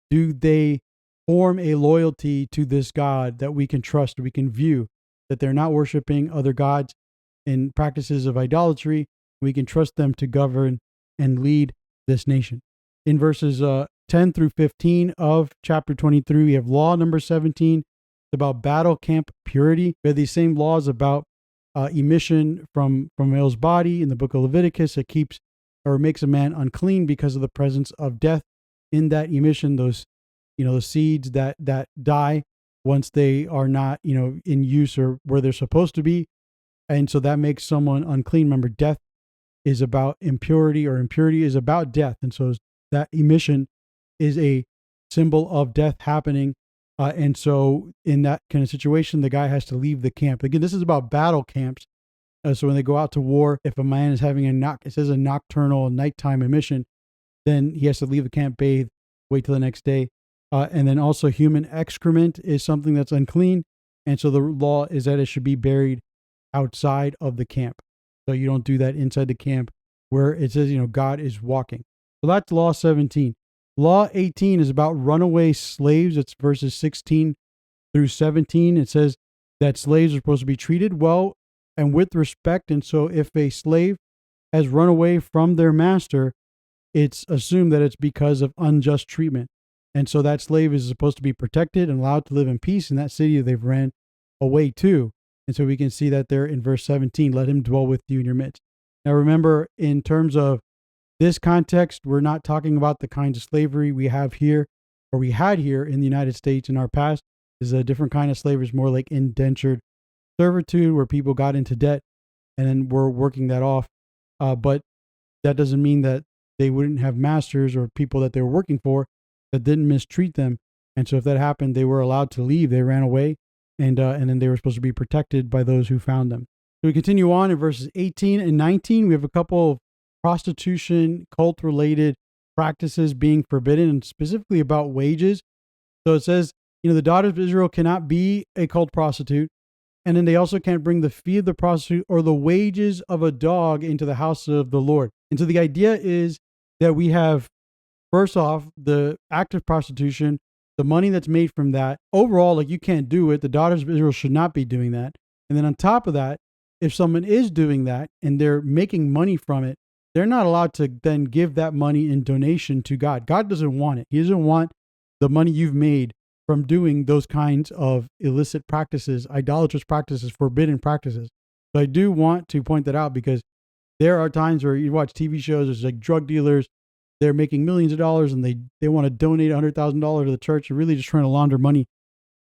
do they form a loyalty to this God that we can trust, we can view, that they're not worshiping other gods and practices of idolatry. We can trust them to govern and lead this nation. In verses 10 through 15 of chapter 23, we have law number 17. It's about battle camp purity. We have these same laws about emission from a male's body in the book of Leviticus. It keeps or makes a man unclean because of the presence of death in that emission. Those seeds that die once they are not in use or where they're supposed to be, and so that makes someone unclean. Remember, death is about impurity, or impurity is about death, and so that emission is a symbol of death happening. And so in that kind of situation, the guy has to leave the camp. Again, this is about battle camps. So when they go out to war, if a man is having it says a nocturnal, nighttime emission, then he has to leave the camp, bathe, wait till the next day. And then also human excrement is something that's unclean. And so the law is that it should be buried outside of the camp. So you don't do that inside the camp where it says, God is walking. So that's law 17. Law 18 is about runaway slaves. It's verses 16 through 17. It says that slaves are supposed to be treated well and with respect. And so if a slave has run away from their master, it's assumed that it's because of unjust treatment. And so that slave is supposed to be protected and allowed to live in peace in that city that they've ran away to. And so we can see that there in verse 17, let him dwell with you in your midst. Now remember, in terms of this context, we're not talking about the kinds of slavery we have here, or we had here in the United States in our past. This is a different kind of slavery. It's more like indentured servitude where people got into debt and then were working that off. But that doesn't mean that they wouldn't have masters or people that they were working for that didn't mistreat them. And so if that happened, they were allowed to leave. They ran away, and then they were supposed to be protected by those who found them. So we continue on in verses 18 and 19. We have a couple of prostitution, cult-related practices being forbidden, and specifically about wages. So it says, the daughters of Israel cannot be a cult prostitute. And then they also can't bring the fee of the prostitute or the wages of a dog into the house of the Lord. And so the idea is that we have, first off, the act of prostitution, the money that's made from that. Overall, you can't do it. The daughters of Israel should not be doing that. And then on top of that, if someone is doing that and they're making money from it, they're not allowed to then give that money in donation to God. God doesn't want it. He doesn't want the money you've made from doing those kinds of illicit practices, idolatrous practices, forbidden practices. So I do want to point that out, because there are times where you watch TV shows, there's like drug dealers, they're making millions of dollars and they want to donate $100,000 to the church. They're really just trying to launder money.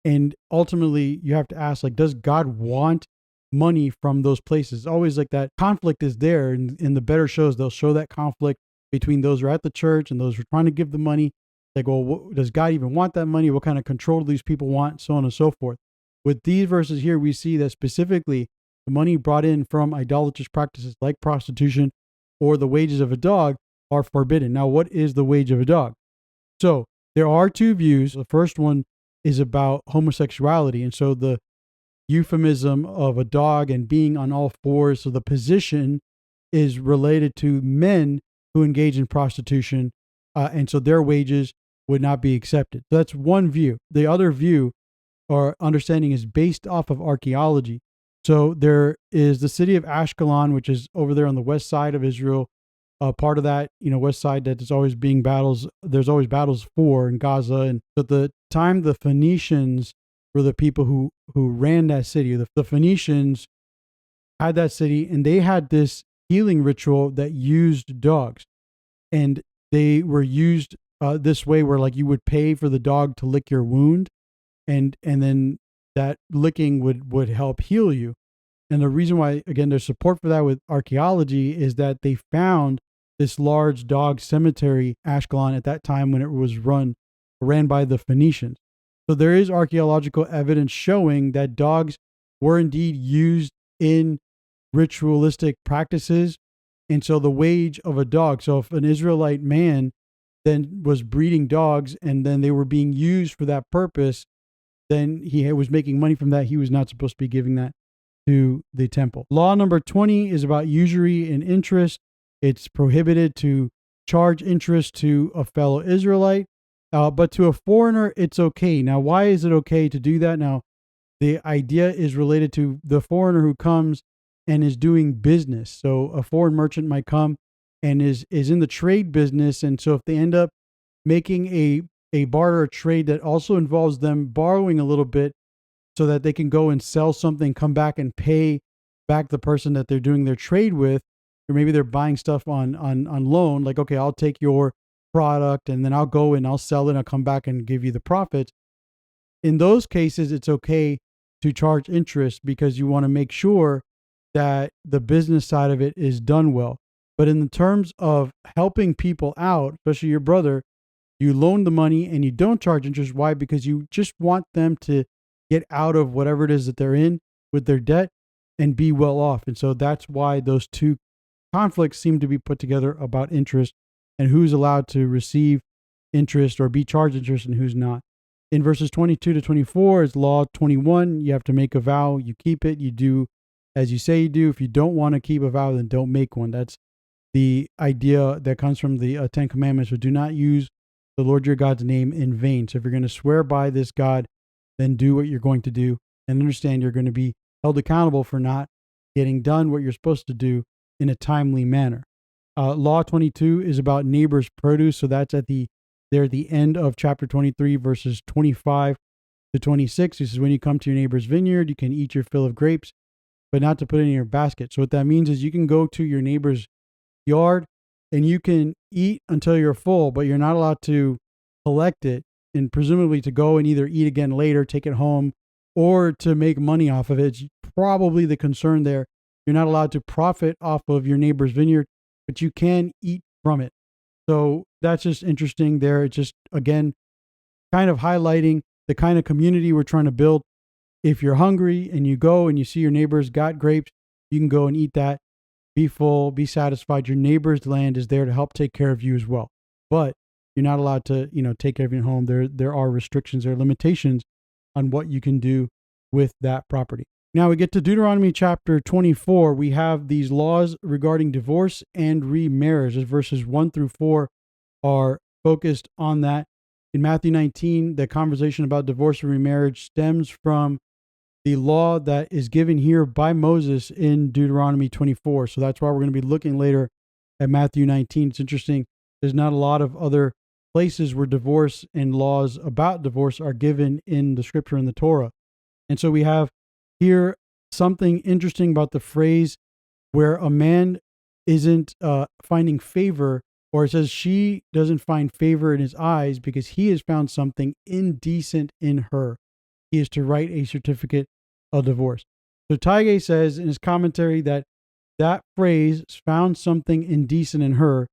And ultimately you have to ask, does God want money from those places? Always that conflict is there. In the better shows, they'll show that conflict between those who are at the church and those who are trying to give the money. Does God even want that money? What kind of control do these people want? So on and so forth. With these verses here, we see that specifically the money brought in from idolatrous practices like prostitution or the wages of a dog are forbidden. Now, what is the wage of a dog? So there are two views. The first one is about homosexuality. And so the euphemism of a dog and being on all fours, so the position is related to men who engage in prostitution, and so their wages would not be accepted. So that's one view. The other view or understanding is based off of archaeology. So there is the city of Ashkelon, which is over there on the west side of Israel. Part of that, west side, that is always being battles. There's always battles for in Gaza. And at the time, the Phoenicians were the people who ran that city. The Phoenicians had that city, and they had this healing ritual that used dogs. And they were used this way where you would pay for the dog to lick your wound, and then that licking would help heal you. And the reason why, again, there's support for that with archaeology is that they found this large dog cemetery, Ashkelon, at that time when it was ran by the Phoenicians. So there is archaeological evidence showing that dogs were indeed used in ritualistic practices. And so the wage of a dog, so if an Israelite man then was breeding dogs and then they were being used for that purpose, then he was making money from that. He was not supposed to be giving that to the temple. Law number 20 is about usury and interest. It's prohibited to charge interest to a fellow Israelite, but to a foreigner, it's okay. Now, why is it okay to do that? Now, the idea is related to the foreigner who comes and is doing business. So a foreign merchant might come and is in the trade business. And so if they end up making a barter or trade that also involves them borrowing a little bit so that they can go and sell something, come back and pay back the person that they're doing their trade with, or maybe they're buying stuff on loan, okay, I'll take your product and then I'll go and I'll sell it and I'll come back and give you the profits. In those cases, it's okay to charge interest because you want to make sure that the business side of it is done well. But in the terms of helping people out, especially your brother, you loan the money and you don't charge interest. Why? Because you just want them to get out of whatever it is that they're in with their debt and be well off. And so that's why those two conflicts seem to be put together about interest and who's allowed to receive interest or be charged interest and who's not. In verses 22 to 24 is law 21. You have to make a vow. You keep it. You do as you say you do. If you don't want to keep a vow, then don't make one. That's the idea that comes from the Ten Commandments. So do not use the Lord your God's name in vain. So if you're going to swear by this God, then do what you're going to do and understand you're going to be held accountable for not getting done what you're supposed to do in a timely manner. Law 22 is about neighbor's produce. So that's at the end of chapter 23, verses 25 to 26. This is when you come to your neighbor's vineyard, you can eat your fill of grapes, but not to put it in your basket. So what that means is you can go to your neighbor's yard and you can eat until you're full, but you're not allowed to collect it and presumably to go and either eat again later, take it home, or to make money off of it. It's probably the concern there. You're not allowed to profit off of your neighbor's vineyard, but you can eat from it. So that's just interesting there. It's just, again, kind of highlighting the kind of community we're trying to build. If you're hungry and you go and you see your neighbor's got grapes, you can go and eat that. Be full, be satisfied. Your neighbor's land is there to help take care of you as well. But you're not allowed to, take everything home. There are restrictions, there are limitations on what you can do with that property. Now we get to Deuteronomy chapter 24. We have these laws regarding divorce and remarriage. As verses 1 through 4 are focused on that. In Matthew 19, the conversation about divorce and remarriage stems from the law that is given here by Moses in Deuteronomy 24. So that's why we're going to be looking later at Matthew 19. It's interesting. There's not a lot of other places where divorce and laws about divorce are given in the scripture in the Torah. And so we have here something interesting about the phrase where a man isn't finding favor, or it says she doesn't find favor in his eyes because he has found something indecent in her. He is to write a certificate of divorce. So Taige says in his commentary that that phrase, found something indecent in her,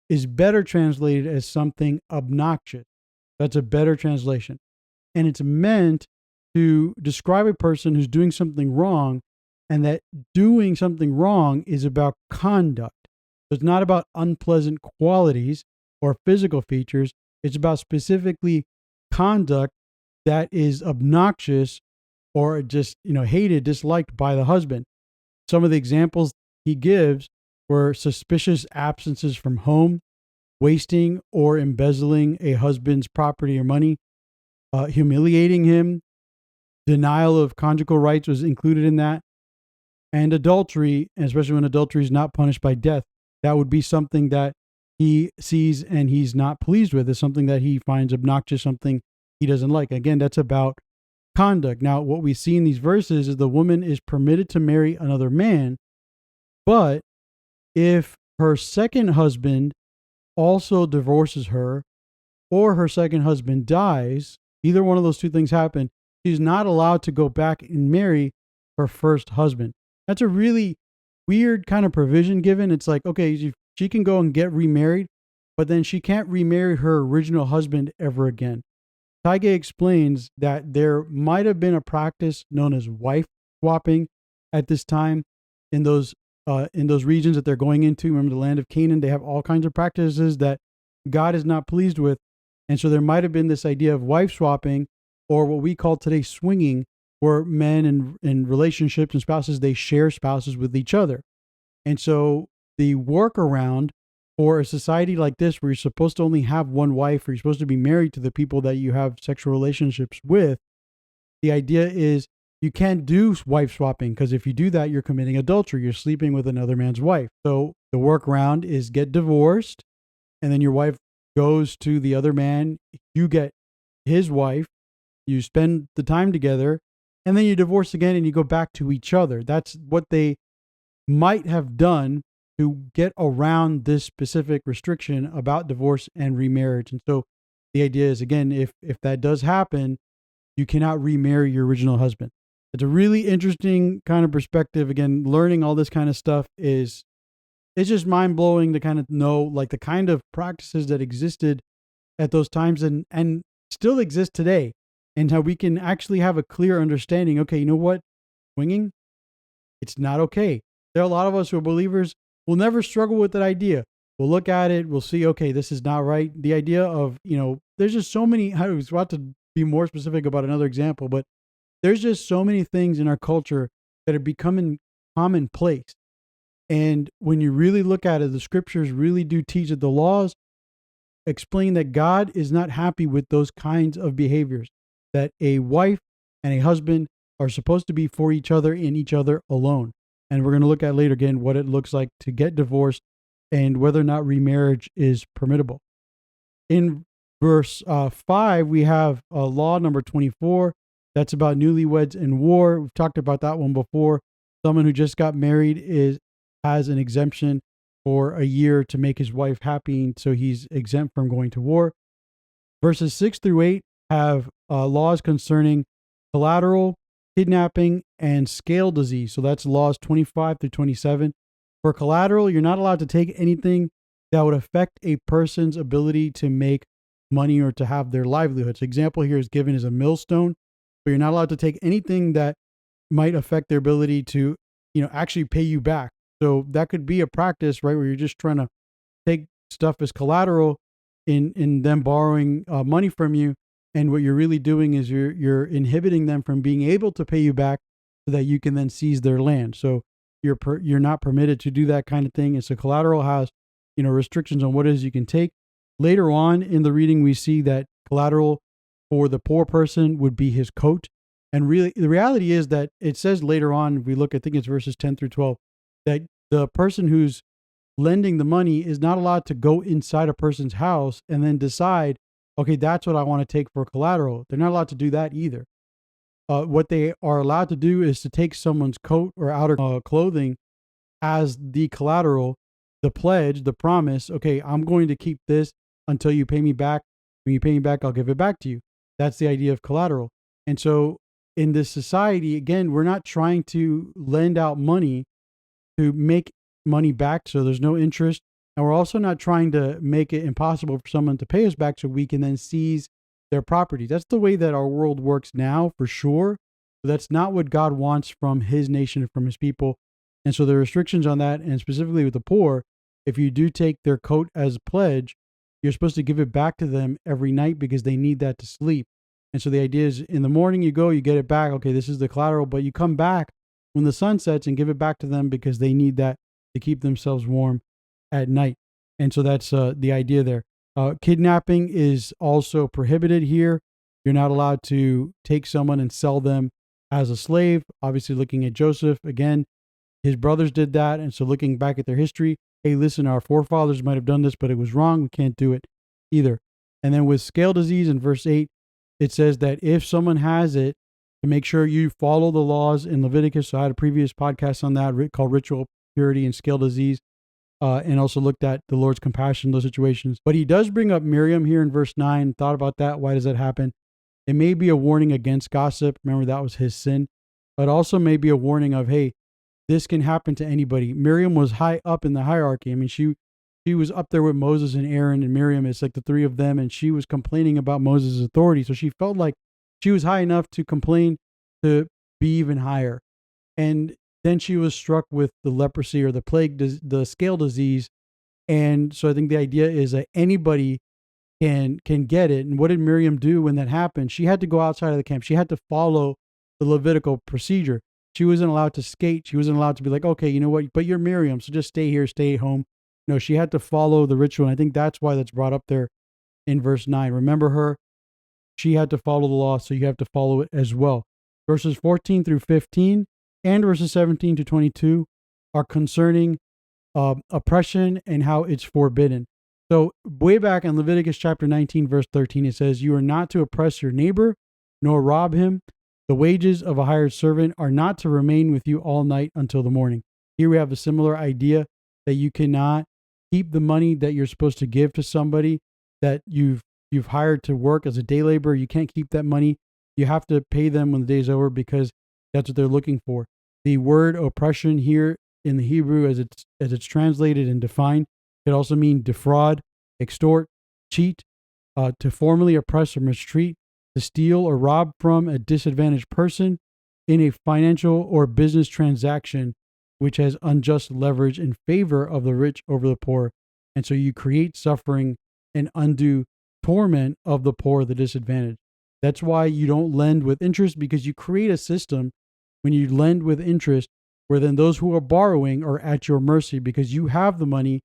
is better translated as something obnoxious. That's a better translation. And it's meant to describe a person who's doing something wrong, and that doing something wrong is about conduct. So it's not about unpleasant qualities or physical features. It's about specifically conduct that is obnoxious or just, hated, disliked by the husband. Some of the examples he gives were suspicious absences from home, wasting or embezzling a husband's property or money, humiliating him, denial of conjugal rights was included in that, and adultery, especially when adultery is not punished by death. That would be something that he sees and he's not pleased with. It's something that he finds obnoxious, something he doesn't like. Again, that's about conduct. Now, what we see in these verses is the woman is permitted to marry another man, but if her second husband also divorces her or her second husband dies, either one of those two things happen, she's not allowed to go back and marry her first husband. That's a really weird kind of provision given. It's like, okay, she can go and get remarried, but then she can't remarry her original husband ever again. Taige explains that there might have been a practice known as wife swapping at this time in those regions that they're going into. Remember, the land of Canaan, they have all kinds of practices that God is not pleased with. And so there might have been this idea of wife swapping, or what we call today swinging, where men in relationships and spouses, they share spouses with each other. And so the workaround for a society like this, where you're supposed to only have one wife, or you're supposed to be married to the people that you have sexual relationships with, the idea is you can't do wife swapping, because if you do that, you're committing adultery. You're sleeping with another man's wife. So the workaround is get divorced, and then your wife goes to the other man. You get his wife. You spend the time together, and then you divorce again and you go back to each other. That's what they might have done to get around this specific restriction about divorce and remarriage. And so the idea is, again, if that does happen, you cannot remarry your original husband. It's a really interesting kind of perspective. Again, learning all this kind of stuff it's just mind-blowing to kind of know, like, the kind of practices that existed at those times and still exist today, and how we can actually have a clear understanding. Okay, you know what? Swinging, it's not okay. There are a lot of us who are believers. We'll never struggle with that idea. We'll look at it. We'll see, okay, this is not right. The idea of, there's just so many, I was about to be more specific about another example, but there's just so many things in our culture that are becoming commonplace. And when you really look at it, the scriptures really do teach that the laws explain that God is not happy with those kinds of behaviors, that a wife and a husband are supposed to be for each other and each other alone. And we're going to look at later again what it looks like to get divorced and whether or not remarriage is permissible. In verse 5, we have law number 24. That's about newlyweds and war. We've talked about that one before. Someone who just got married has an exemption for a year to make his wife happy, so he's exempt from going to war. Verses 6 through 8 have laws concerning collateral, kidnapping, and scale disease. So that's laws 25 through 27. For collateral, you're not allowed to take anything that would affect a person's ability to make money or to have their livelihoods. Example here is given as a millstone, but you're not allowed to take anything that might affect their ability to, actually pay you back. So that could be a practice, right, where you're just trying to take stuff as collateral in them borrowing money from you, and what you're really doing is you're inhibiting them from being able to pay you back, so that you can then seize their land. So you're not permitted to do that kind of thing. And so collateral has restrictions on what it is you can take. Later on in the reading, we see that collateral for the poor person would be his coat. And really, the reality is that it says later on, if we look, I think it's verses 10 through 12, that the person who's lending the money is not allowed to go inside a person's house and then decide, okay, that's what I want to take for collateral. They're not allowed to do that either. What they are allowed to do is to take someone's coat or outer clothing as the collateral, the pledge, the promise. Okay, I'm going to keep this until you pay me back. When you pay me back, I'll give it back to you. That's the idea of collateral. And so in this society, again, we're not trying to lend out money to make money back, so there's no interest. And we're also not trying to make it impossible for someone to pay us back so we can then seize their property. That's the way that our world works now, for sure. But that's not what God wants from his nation and from his people. And so the restrictions on that, and specifically with the poor, if you do take their coat as a pledge, you're supposed to give it back to them every night because they need that to sleep. And so the idea is in the morning you go, you get it back. Okay, this is the collateral, but you come back when the sun sets and give it back to them because they need that to keep themselves warm at night. And so that's the idea there. Kidnapping is also prohibited here. You're not allowed to take someone and sell them as a slave. Obviously, looking at Joseph, again, his brothers did that. And so looking back at their history, hey, listen, our forefathers might have done this, but it was wrong. We can't do it either. And then with scale disease in verse 8, it says that if someone has it, to make sure you follow the laws in Leviticus. So I had a previous podcast on that called Ritual Purity and Scale Disease, and also looked at the Lord's compassion in those situations. But he does bring up Miriam here in verse 9. Thought about that. Why does that happen? It may be a warning against gossip. Remember, that was his sin. But also may be a warning of, hey, this can happen to anybody. Miriam was high up in the hierarchy. I mean, she was up there with Moses and Aaron and Miriam. It's like the three of them, and she was complaining about Moses' authority. So she felt like she was high enough to complain to be even higher. And then she was struck with the leprosy or the plague, the scale disease. And so I think the idea is that anybody can get it. And what did Miriam do when that happened? She had to go outside of the camp. She had to follow the Levitical procedure. She wasn't allowed to skate. She wasn't allowed to be like, okay, you know what, but you're Miriam, so just stay here, stay home. No, she had to follow the ritual. And I think that's why that's brought up there in verse 9. Remember her. She had to follow the law, so you have to follow it as well. Verses 14 through 15 and verses 17 to 22 are concerning oppression and how it's forbidden. So way back in Leviticus chapter 19, verse 13, it says, you are not to oppress your neighbor, nor rob him. The wages of a hired servant are not to remain with you all night until the morning. Here we have a similar idea that you cannot keep the money that you're supposed to give to somebody that you've hired to work as a day laborer. You can't keep that money. You have to pay them when the day's over because that's what they're looking for. The word oppression here in the Hebrew, as it's translated and defined, could also mean defraud, extort, cheat, to formally oppress or mistreat, to steal or rob from a disadvantaged person in a financial or business transaction which has unjust leverage in favor of the rich over the poor. And so you create suffering and undue torment of the poor, the disadvantaged. That's why you don't lend with interest, because you create a system when you lend with interest where then those who are borrowing are at your mercy because you have the money.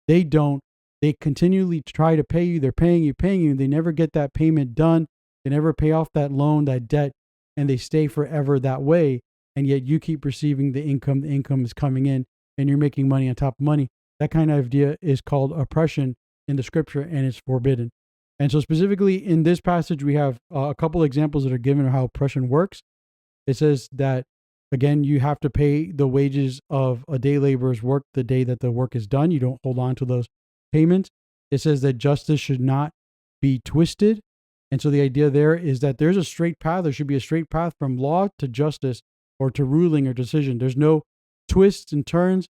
They don't. They continually try to pay you. They're paying you. They never get that payment done. They never pay off that loan, that debt, and they stay forever that way. And yet you keep receiving the income. The income is coming in and you're making money on top of money. That kind of idea is called oppression in the scripture, and it's forbidden. And so specifically in this passage, we have a couple examples that are given of how oppression works. It says that, again, you have to pay the wages of a day laborer's work the day that the work is done. You don't hold on to those payments. It says that justice should not be twisted. And so the idea there is that there's a straight path. There should be a straight path from law to justice or to ruling or decision. There's no twists and turns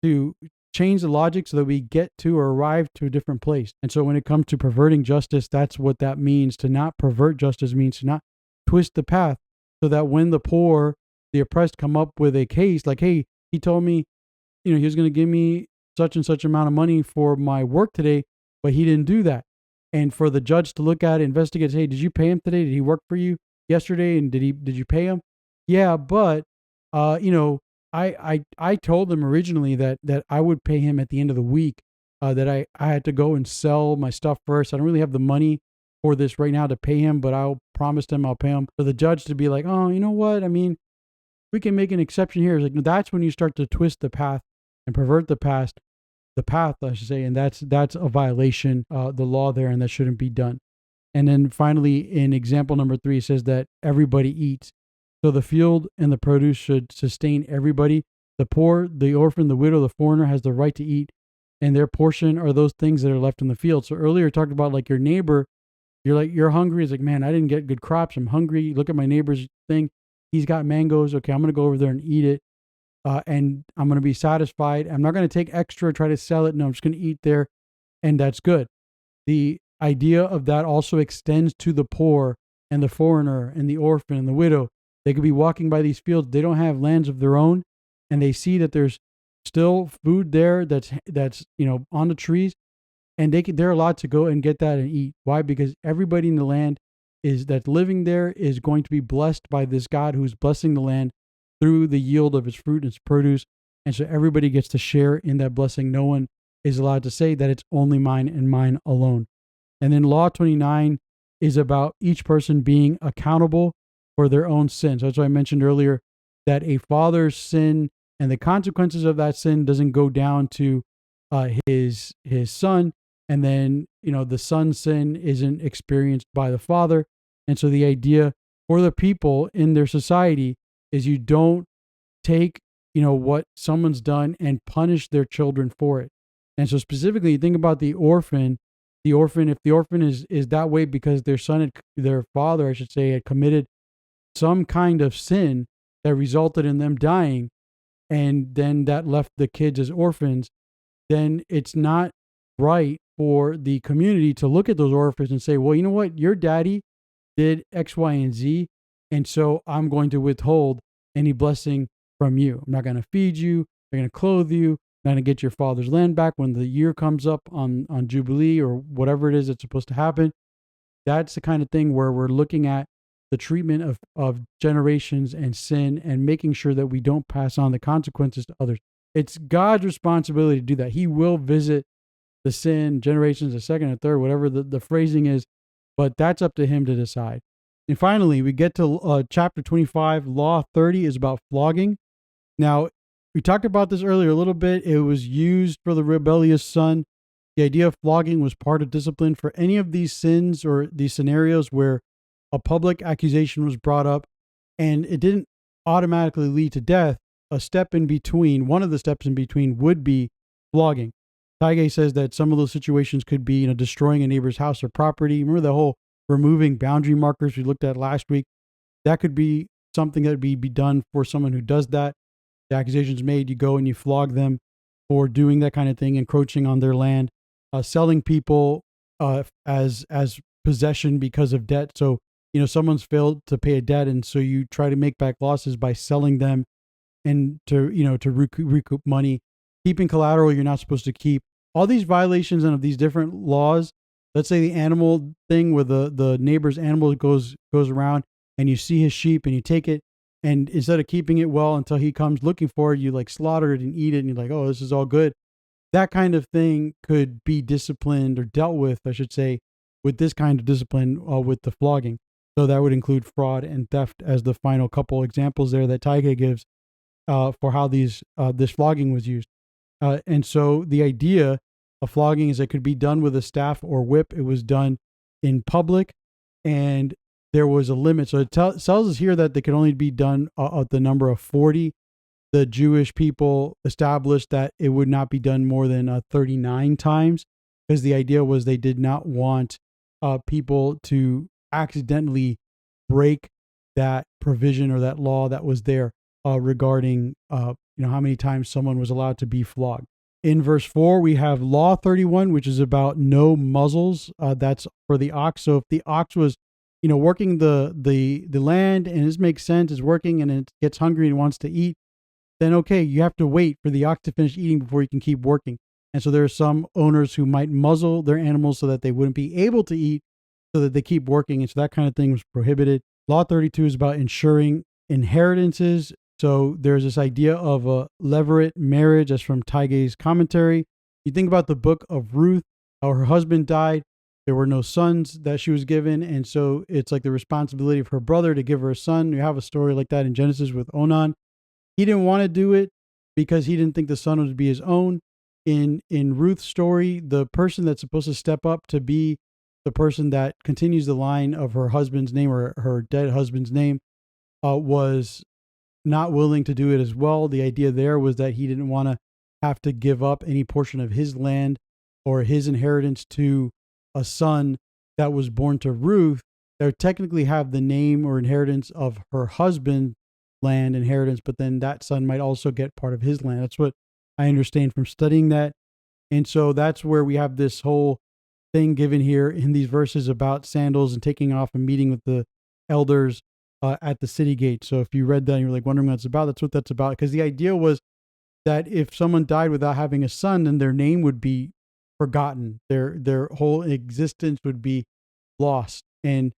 to change the logic so that we get to or arrive to a different place. And so when it comes to perverting justice, that's what that means. To not pervert justice means to not twist the path, so that when the poor, the oppressed come up with a case like, hey, he told me, he was going to give me such and such amount of money for my work today, but he didn't do that. And for the judge to look at it, investigate, hey, did you pay him today? Did he work for you yesterday? And did you pay him? Yeah, but I told them originally that I would pay him at the end of the week. That I had to go and sell my stuff first. I don't really have the money for this right now to pay him, but I'll promise him I'll pay him. For the judge to be like, oh, you know what? I mean, we can make an exception here. It's like, no, that's when you start to twist the path and pervert the path, I should say, and that's a violation, the law there, and that shouldn't be done. And then finally, in example number 3, it says that everybody eats. So the field and the produce should sustain everybody. The poor, the orphan, the widow, the foreigner has the right to eat, and their portion are those things that are left in the field. So earlier, talked about like your neighbor. You're like, you're hungry. It's like, man, I didn't get good crops. I'm hungry. Look at my neighbor's thing. He's got mangoes. Okay, I'm going to go over there and eat it. And I'm going to be satisfied. I'm not going to take extra, try to sell it. No, I'm just going to eat there. And that's good. The idea of that also extends to the poor and the foreigner and the orphan and the widow. They could be walking by these fields. They don't have lands of their own. And they see that there's still food there that's on the trees. And they're allowed to go and get that and eat. Why? Because everybody in the land that's living there is going to be blessed by this God who's blessing the land through the yield of its fruit and its produce. And so everybody gets to share in that blessing. No one is allowed to say that it's only mine and mine alone. And then Law 29 is about each person being accountable for their own sins. That's why I mentioned earlier that a father's sin and the consequences of that sin doesn't go down to his son. And then, the son's sin isn't experienced by the father. And so the idea for the people in their society is you don't take, what someone's done and punish their children for it. And so specifically, you think about the orphan, if the orphan is that way because their father, I should say, had committed some kind of sin that resulted in them dying, and then that left the kids as orphans, then it's not right for the community to look at those orphans and say, well, you know what, your daddy did X, Y, and Z, and so I'm going to withhold any blessing from you. I'm not going to feed you. I'm going to clothe you. I'm going to get your father's land back when the year comes up on Jubilee or whatever it is that's supposed to happen. That's the kind of thing where we're looking at the treatment of generations and sin and making sure that we don't pass on the consequences to others. It's God's responsibility to do that. He will visit the sin, generations, the second and third, whatever the phrasing is, but that's up to him to decide. And finally, we get to chapter 25. Law 30 is about flogging. Now, we talked about this earlier a little bit. It was used for the rebellious son. The idea of flogging was part of discipline for any of these sins or these scenarios where a public accusation was brought up and it didn't automatically lead to death. A step in between, one of the steps in between would be flogging. Taige says that some of those situations could be, destroying a neighbor's house or property. Remember the whole removing boundary markers we looked at last week? That could be something that would be done for someone who does that. The accusation's made, you go and you flog them for doing that kind of thing, encroaching on their land, selling people as possession because of debt. So, someone's failed to pay a debt, and so you try to make back losses by selling them and to recoup money, keeping collateral you're not supposed to keep. All these violations and of these different laws. Let's say the animal thing where the neighbor's animal goes around and you see his sheep and you take it, and instead of keeping it well until he comes looking for it, you like slaughter it and eat it, and you're like, oh, this is all good. That kind of thing could be disciplined or dealt with, I should say, with this kind of discipline with the flogging. So that would include fraud and theft as the final couple examples there that Taige gives for how this flogging was used. And so the idea of flogging is it could be done with a staff or whip. It was done in public, and there was a limit. So it tells us here that they could only be done at the number of 40. The Jewish people established that it would not be done more than 39 times, because the idea was they did not want people to accidentally break that provision or that law that was there regarding how many times someone was allowed to be flogged. In verse 4, we have Law 31, which is about no muzzles. That's for the ox. So if the ox was, working the land, and this makes sense, is working and it gets hungry and wants to eat, then okay, you have to wait for the ox to finish eating before you can keep working. And so there are some owners who might muzzle their animals so that they wouldn't be able to eat, so that they keep working. And so that kind of thing was prohibited. Law 32 is about ensuring inheritances. So there's this idea of a levirate marriage. That's from Taige's commentary. You think about the book of Ruth, how her husband died. There were no sons that she was given. And so it's like the responsibility of her brother to give her a son. You have a story like that in Genesis with Onan. He didn't want to do it because he didn't think the son would be his own. In Ruth's story, the person that's supposed to step up to be the person that continues the line of her husband's name, or her dead husband's name, was not willing to do it as well. The idea there was that he didn't want to have to give up any portion of his land or his inheritance to a son that was born to Ruth that would technically have the name or inheritance of her husband's land inheritance, but then that son might also get part of his land. That's what I understand from studying that. And so that's where we have this whole thing given here in these verses about sandals and taking off and meeting with the elders at the city gate. So if you read that and you're like wondering what it's about, that's what that's about. Because the idea was that if someone died without having a son, then their name would be forgotten. Their whole existence would be lost. And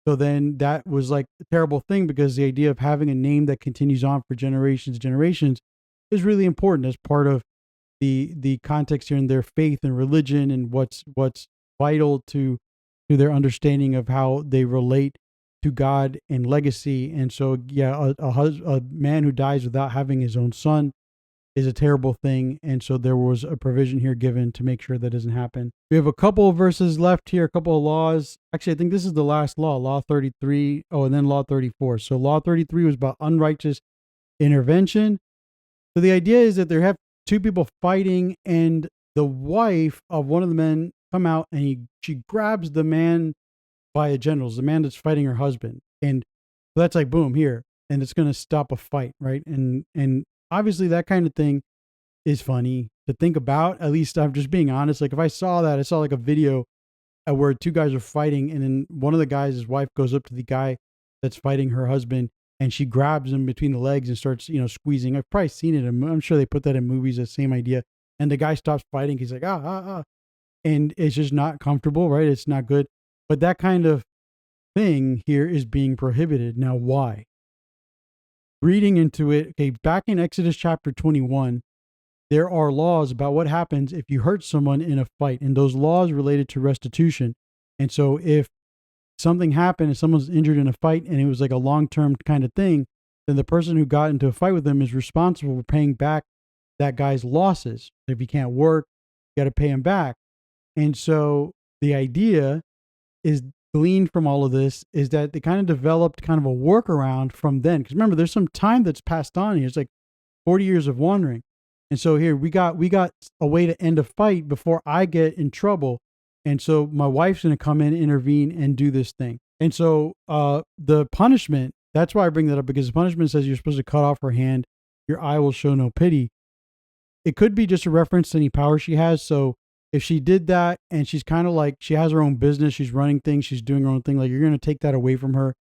so then that was like a terrible thing, because the idea of having a name that continues on for generations and generations is really important as part of the context here in their faith and religion, and what's vital to their understanding of how they relate to God and legacy. And so, yeah, a man who dies without having his own son is a terrible thing. And so there was a provision here given to make sure that doesn't happen. We have a couple of verses left here, a couple of laws. Actually, I think this is the last law, Law 33. Oh, and then Law 34. So Law 33 was about unrighteous intervention. So the idea is that there have two people fighting, and the wife of one of the men come out, and she grabs the man by the genitals, the man that's fighting her husband. And so that's like, boom, here. And it's going to stop a fight, right? And obviously that kind of thing is funny to think about. At least I'm just being honest. Like if I saw that, I saw like a video where two guys are fighting, and then one of the guys, his wife, goes up to the guy that's fighting her husband, and she grabs him between the legs and starts, squeezing. I've probably seen it. I'm sure they put that in movies, the same idea. And the guy stops fighting. He's like, and it's just not comfortable, right? It's not good. But that kind of thing here is being prohibited. Now, why? Reading into it, okay, back in Exodus chapter 21, there are laws about what happens if you hurt someone in a fight, and those laws related to restitution. And so if something happened and someone's injured in a fight and it was like a long-term kind of thing, then the person who got into a fight with them is responsible for paying back that guy's losses. If he can't work, you got to pay him back. And so the idea is gleaned from all of this is that they kind of developed kind of a workaround from then. Because remember, there's some time that's passed on here. It's like 40 years of wandering. And so here we got a way to end a fight before I get in trouble. And so my wife's going to come in, intervene, and do this thing. And so the punishment, that's why I bring that up, because the punishment says you're supposed to cut off her hand. Your eye will show no pity. It could be just a reference to any power she has. So if she did that and she's kind of like, she has her own business, she's running things, she's doing her own thing, like you're going to take that away from her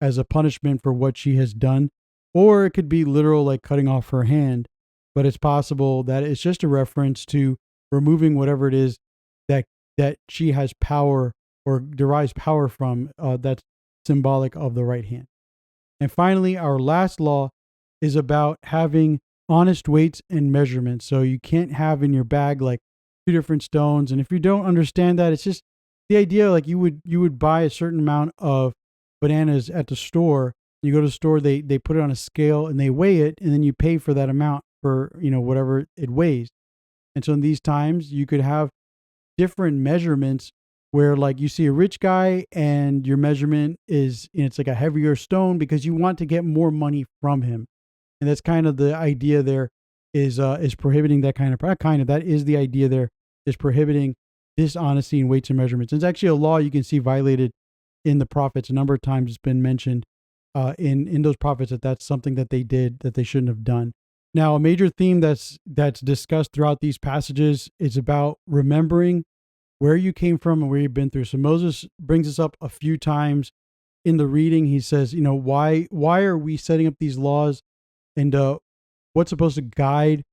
as a punishment for what she has done. Or it could be literal, like cutting off her hand. But it's possible that it's just a reference to removing whatever it is that she has power or derives power from, that's symbolic of the right hand. And finally, our last law is about having honest weights and measurements. So you can't have in your bag like two different stones. And if you don't understand that, it's just the idea, like you would buy a certain amount of bananas at the store. You go to the store, they put it on a scale and they weigh it, and then you pay for that amount for, whatever it weighs. And so in these times, you could have different measurements where like you see a rich guy and your measurement is, it's like a heavier stone because you want to get more money from him. And that's kind of the idea there is prohibiting that that is the idea there, is prohibiting dishonesty in weights and measurements. And it's actually a law you can see violated in the prophets. A number of times it's been mentioned in those prophets that that's something that they did that they shouldn't have done. Now, a major theme that's discussed throughout these passages is about remembering where you came from and where you've been through. So Moses brings this up a few times in the reading. He says, why are we setting up these laws, and what's supposed to guide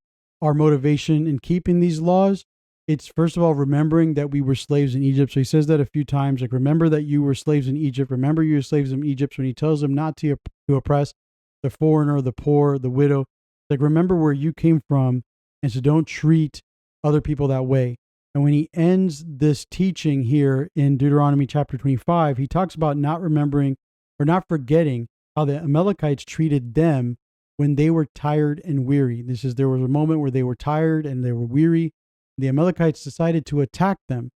our motivation in keeping these laws? It's first of all remembering that we were slaves in Egypt. So he says that a few times, like, remember that you were slaves in Egypt. Remember you were slaves in Egypt. So when he tells them not to oppress the foreigner, the poor, the widow, like, remember where you came from, and so don't treat other people that way. And when he ends this teaching here in Deuteronomy chapter 25, he talks about not remembering or not forgetting how the Amalekites treated them when they were tired and weary. There was a moment where they were tired and they were weary. The Amalekites decided to attack them,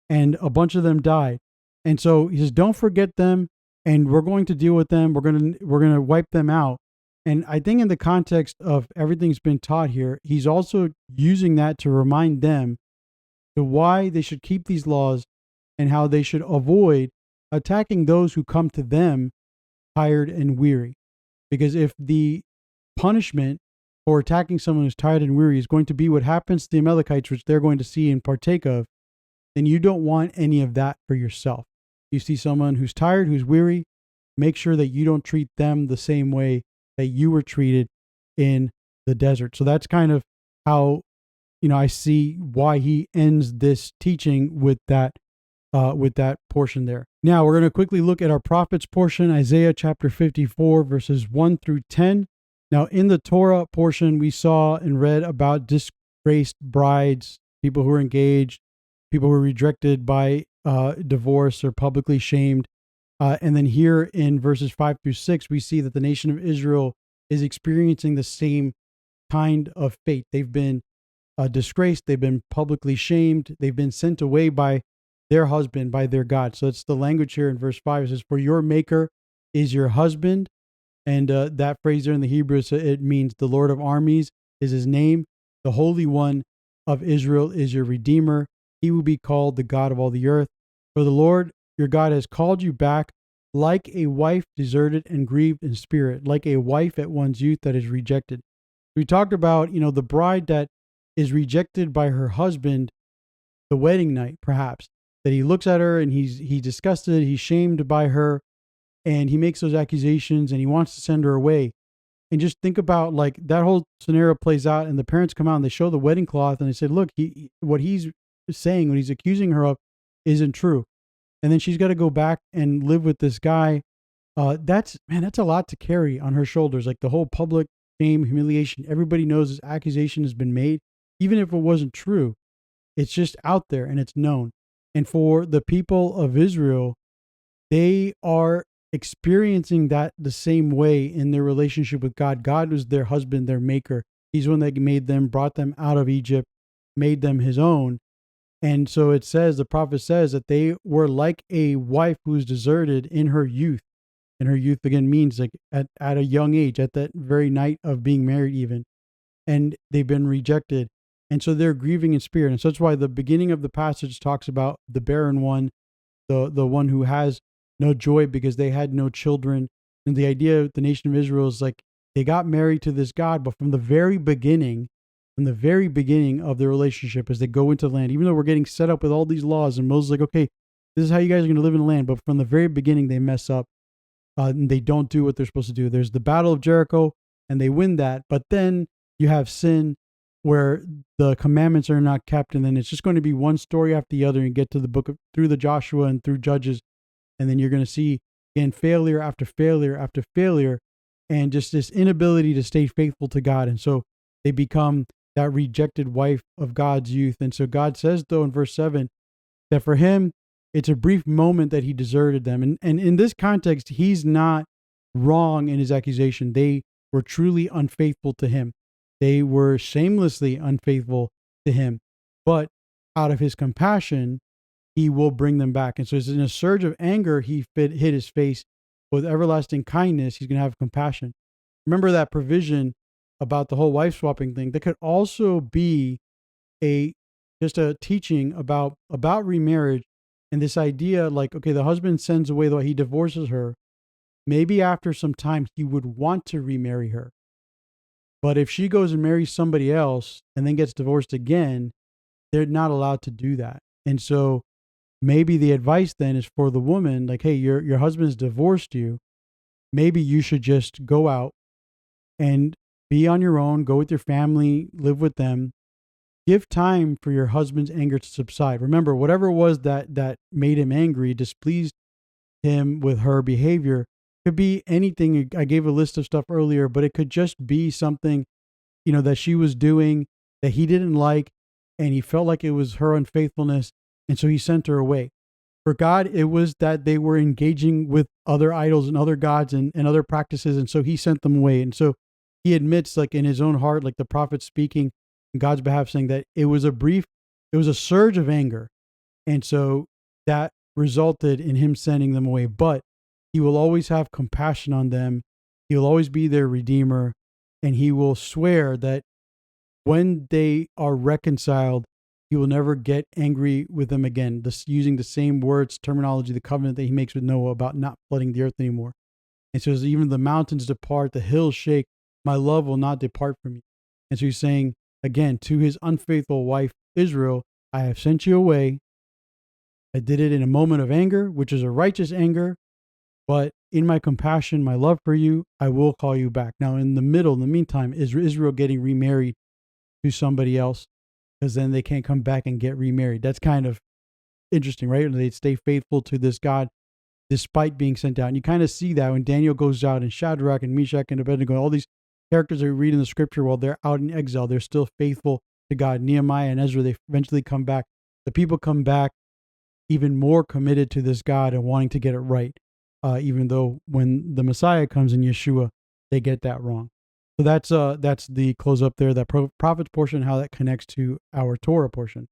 and a bunch of them died. And so he says, don't forget them, and we're going to deal with them. We're going to wipe them out. And I think in the context of everything's been taught here, he's also using that to remind them to why they should keep these laws and how they should avoid attacking those who come to them tired and weary. Because if the punishment for attacking someone who's tired and weary is going to be what happens to the Amalekites, which they're going to see and partake of, then you don't want any of that for yourself. You see someone who's tired, who's weary, make sure that you don't treat them the same way that you were treated in the desert. So that's kind of how, I see why he ends this teaching with that portion there. Now we're going to quickly look at our prophets portion, Isaiah chapter 54, verses 1 through 10. Now, in the Torah portion, we saw and read about disgraced brides, people who were engaged, people who were rejected by divorce or publicly shamed. And then here in verses 5 through 6, we see that the nation of Israel is experiencing the same kind of fate. They've been disgraced, they've been publicly shamed, they've been sent away by their husband, by their God. So it's the language here in verse 5. It says, for your maker is your husband. And that phrase there in the Hebrew, so it means the Lord of armies is his name. The Holy One of Israel is your Redeemer. He will be called the God of all the earth. For the Lord your God has called you back like a wife deserted and grieved in spirit, like a wife at one's youth that is rejected. We talked about, the bride that is rejected by her husband, the wedding night, perhaps, that he looks at her and he's disgusted, he's shamed by her, and he makes those accusations and he wants to send her away. And just think about, like, that whole scenario plays out, and the parents come out and they show the wedding cloth and they say, look, what he's saying, what he's accusing her of isn't true. And then she's got to go back and live with this guy. That's a lot to carry on her shoulders. Like, the whole public shame, humiliation, everybody knows this accusation has been made. Even if it wasn't true, it's just out there and it's known. And for the people of Israel, they are experiencing that the same way in their relationship with God. God was their husband, their maker. He's the one that made them, brought them out of Egypt, made them his own. And so it says, the prophet says that they were like a wife who's deserted in her youth. And her youth, again, means like at a young age, at that very night of being married even. And they've been rejected. And so they're grieving in spirit. And so that's why the beginning of the passage talks about the barren one, the one who has no joy because they had no children. And the idea of the nation of Israel is like they got married to this God, but from the very beginning of their relationship, as they go into the land, even though we're getting set up with all these laws, and Moses is like, okay, this is how you guys are going to live in the land. But from the very beginning, they mess up and they don't do what they're supposed to do. There's the Battle of Jericho, and they win that. But then you have sin, where the commandments are not kept, and then it's just going to be one story after the other, and get to the book of, through the Joshua and through Judges, and then you're going to see again failure after failure after failure, and just this inability to stay faithful to God. And so they become that rejected wife of God's youth. And so God says, though, in verse 7, that for him, it's a brief moment that he deserted them. And in this context, he's not wrong in his accusation. They were truly unfaithful to him. They were shamelessly unfaithful to him. But out of his compassion, he will bring them back. And so in a surge of anger, he hid his face. With everlasting kindness, he's going to have compassion. Remember that provision about the whole wife swapping thing. That could also be just a teaching about remarriage, And this idea, like, okay, the husband sends away the wife, he divorces her. Maybe after some time, he would want to remarry her. But if she goes and marries somebody else and then gets divorced again, they're not allowed to do that. And so maybe the advice then is for the woman, like, hey, your husband's divorced you. Maybe you should just go out and be on your own, go with your family, live with them. Give time for your husband's anger to subside. Remember, whatever it was that made him angry, displeased him with her behavior, could be anything. I gave a list of stuff earlier, but it could just be something, that she was doing that he didn't like, and he felt like it was her unfaithfulness, and so he sent her away. For God, it was that they were engaging with other idols and other gods and other practices, and so he sent them away. And so he admits, like in his own heart, like the prophet speaking on God's behalf, saying that it was a surge of anger. And so that resulted in him sending them away. But he will always have compassion on them. He will always be their redeemer. And he will swear that when they are reconciled, he will never get angry with them again. This using the same words, terminology, the covenant that he makes with Noah about not flooding the earth anymore. And so as even the mountains depart, the hills shake, my love will not depart from you. And so he's saying again to his unfaithful wife, Israel, I have sent you away. I did it in a moment of anger, which is a righteous anger, but in my compassion, my love for you, I will call you back. Now, in the meantime, is Israel getting remarried to somebody else, because then they can't come back and get remarried. That's kind of interesting, right? They stay faithful to this God despite being sent out. And you kind of see that when Daniel goes out, and Shadrach and Meshach and Abednego, all these characters that we read in the scripture, while they're out in exile, they're still faithful to God. Nehemiah and Ezra, they eventually come back. The people come back even more committed to this God and wanting to get it right, even though when the Messiah comes in Yeshua, they get that wrong. So that's the close up there, that prophets portion, how that connects to our Torah portion.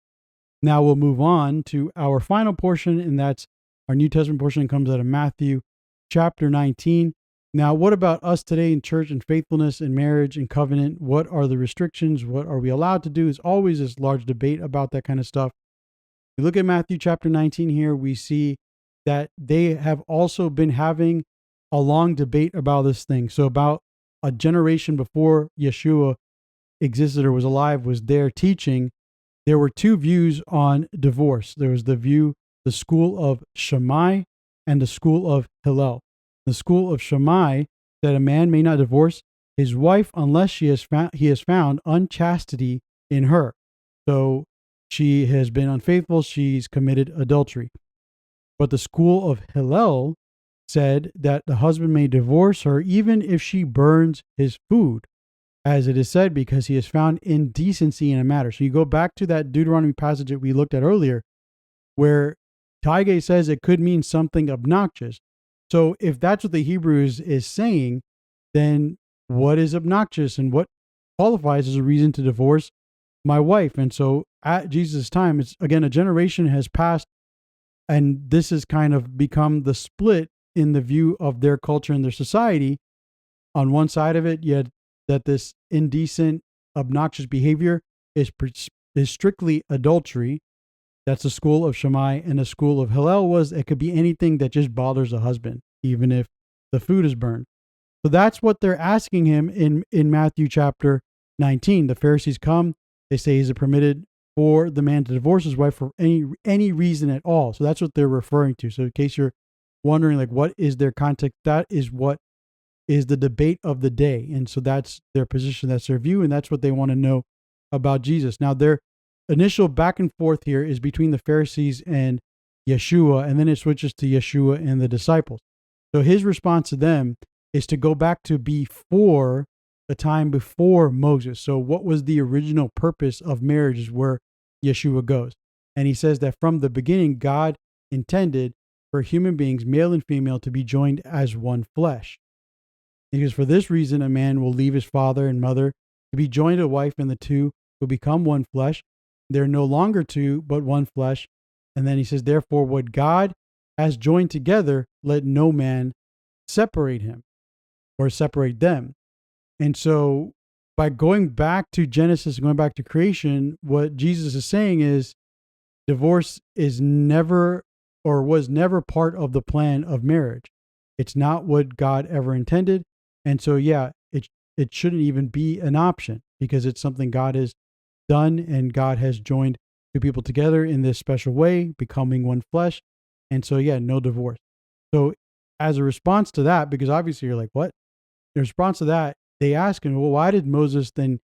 Now we'll move on to our final portion, and that's our New Testament portion. Comes out of Matthew chapter 19. Now, what about us today in church and faithfulness and marriage and covenant? What are the restrictions? What are we allowed to do? Is always this large debate about that kind of stuff. We look at Matthew chapter 19 here, we see that they have also been having a long debate about this thing. So about a generation before Yeshua existed or was alive, was there teaching, there were two views on divorce. There was the school of Shammai and the school of Hillel. The school of Shammai said a man may not divorce his wife unless he has found unchastity in her. So she has been unfaithful, she's committed adultery. But the school of Hillel said that the husband may divorce her even if she burns his food, as it is said, because he has found indecency in a matter. So you go back to that Deuteronomy passage that we looked at earlier, where Taige says it could mean something obnoxious. So if that's what the Hebrew is saying, then what is obnoxious and what qualifies as a reason to divorce my wife? And so at Jesus' time, it's again, a generation has passed, and this has kind of become the split in the view of their culture and their society. On one side of it, you had that this indecent, obnoxious behavior is strictly adultery. That's the school of Shammai. And the school of Hillel was it could be anything that just bothers a husband, even if the food is burned. So that's what they're asking him in Matthew chapter 19. The Pharisees come, they say, is it permitted for the man to divorce his wife for any reason at all? So that's what they're referring to. So in case you're wondering, like, what is their context, that is what is the debate of the day. And so that's their position, that's their view, and that's what they want to know about Jesus. Now, their initial back and forth here is between the Pharisees and Yeshua, and then it switches to Yeshua and the disciples. So his response to them is to go back to before the time before Moses. So what was the original purpose of marriage is where Yeshua goes. And he says that from the beginning, God intended for human beings, male and female, to be joined as one flesh. Because for this reason, a man will leave his father and mother to be joined to a wife, and the two will become one flesh. They're no longer two, but one flesh. And then he says, therefore, what God has joined together, let no man separate him or separate them. And so by going back to Genesis, going back to creation, what Jesus is saying is divorce is never or was never part of the plan of marriage. It's not what God ever intended. And so, yeah, it shouldn't even be an option because it's something God has done and God has joined two people together in this special way, becoming one flesh. And so, yeah, no divorce. So, as a response to that, because obviously you're like, what? In response to that, they ask him, well, why did Moses then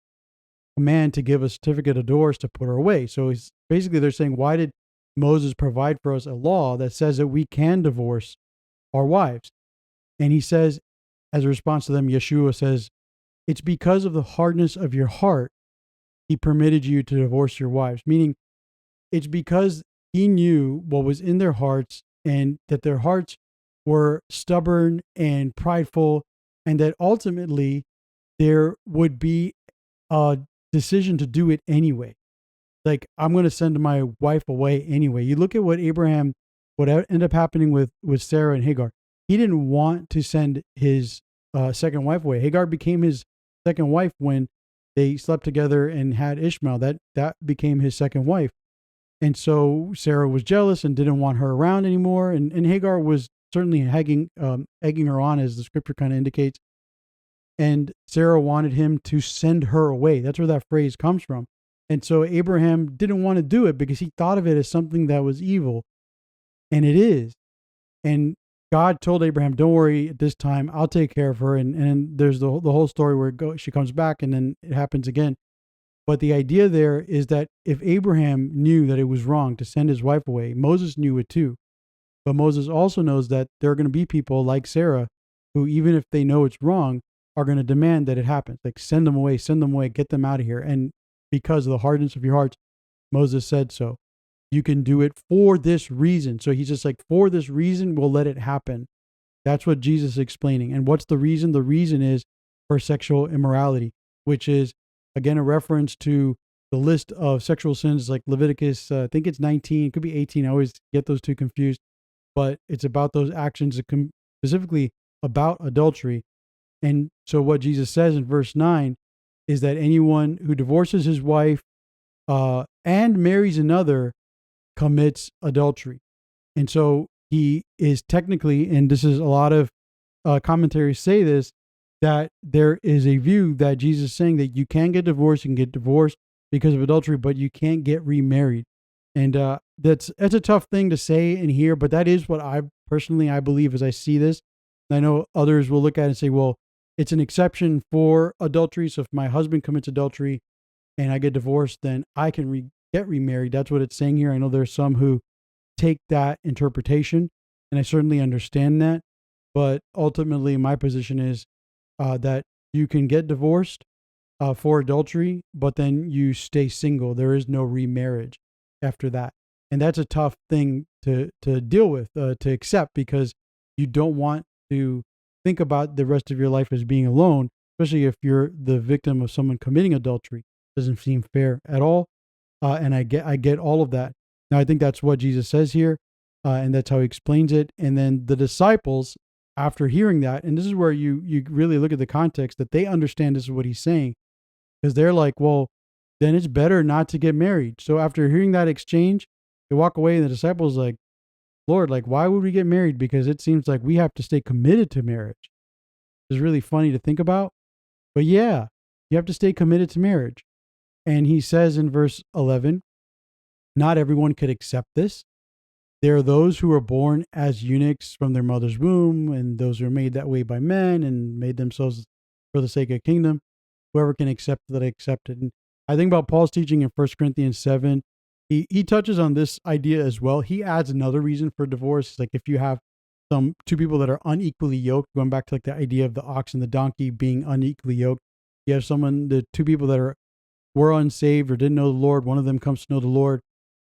command to give a certificate of divorce to put her away? So, he's basically they're saying, why did Moses provide for us a law that says that we can divorce our wives? And he says, as a response to them, Yeshua says, it's because of the hardness of your heart he permitted you to divorce your wives, meaning it's because he knew what was in their hearts and that their hearts were stubborn and prideful, and that ultimately there would be a decision to do it anyway. Like, I'm going to send my wife away anyway. You look at what ended up happening with Sarah and Hagar. He didn't want to send his second wife away. Hagar became his second wife when they slept together and had Ishmael. That became his second wife. And so Sarah was jealous and didn't want her around anymore. And Hagar was certainly egging her on, as the scripture kind of indicates. And Sarah wanted him to send her away. That's where that phrase comes from. And so Abraham didn't want to do it because he thought of it as something that was evil. And it is. And God told Abraham, don't worry at this time, I'll take care of her. And there's the whole story where she comes back and then it happens again. But the idea there is that if Abraham knew that it was wrong to send his wife away, Moses knew it too. But Moses also knows that there are going to be people like Sarah who, even if they know it's wrong, are going to demand that it happens. Like, send them away, get them out of here. And because of the hardness of your hearts, Moses said so. You can do it for this reason. So he's just like, for this reason, we'll let it happen. That's what Jesus is explaining. And what's the reason? The reason is for sexual immorality, which is, again, a reference to the list of sexual sins like Leviticus, I think it's 19, it could be 18. I always get those two confused. But it's about those actions, specifically about adultery. And so what Jesus says in verse 9 is that anyone who divorces his wife and marries another commits adultery. And so he is technically, and this is a lot of commentaries say this, that there is a view that Jesus is saying that you can get divorced, you can get divorced because of adultery, but you can't get remarried. And that's a tough thing to say and hear, but that is what I believe as I see this. And I know others will look at it and say, well, it's an exception for adultery. So if my husband commits adultery and I get divorced, then I can get remarried. That's what it's saying here. I know there's some who take that interpretation, and I certainly understand that. But ultimately, my position is that you can get divorced for adultery, but then you stay single. There is no remarriage after that. And that's a tough thing to deal with, to accept, because you don't want to think about the rest of your life as being alone, especially if you're the victim of someone committing adultery. Doesn't seem fair at all. And I get all of that. Now, I think that's what Jesus says here, and that's how he explains it. And then the disciples, after hearing that, and this is where you really look at the context, that they understand this is what he's saying, because they're like, well, then it's better not to get married. So after hearing that exchange, they walk away, and the disciples like, Lord, like, why would we get married? Because it seems like we have to stay committed to marriage. It's really funny to think about. But yeah, you have to stay committed to marriage. And he says in verse 11, not everyone could accept this. There are those who are born as eunuchs from their mother's womb, and those who are made that way by men and made themselves for the sake of kingdom. Whoever can accept that, accept it. And I think about Paul's teaching in 1 Corinthians 7. He touches on this idea as well. He adds another reason for divorce. It's like if you have two people that are unequally yoked, going back to like the idea of the ox and the donkey being unequally yoked. You have the two people that were unsaved or didn't know the Lord. One of them comes to know the Lord,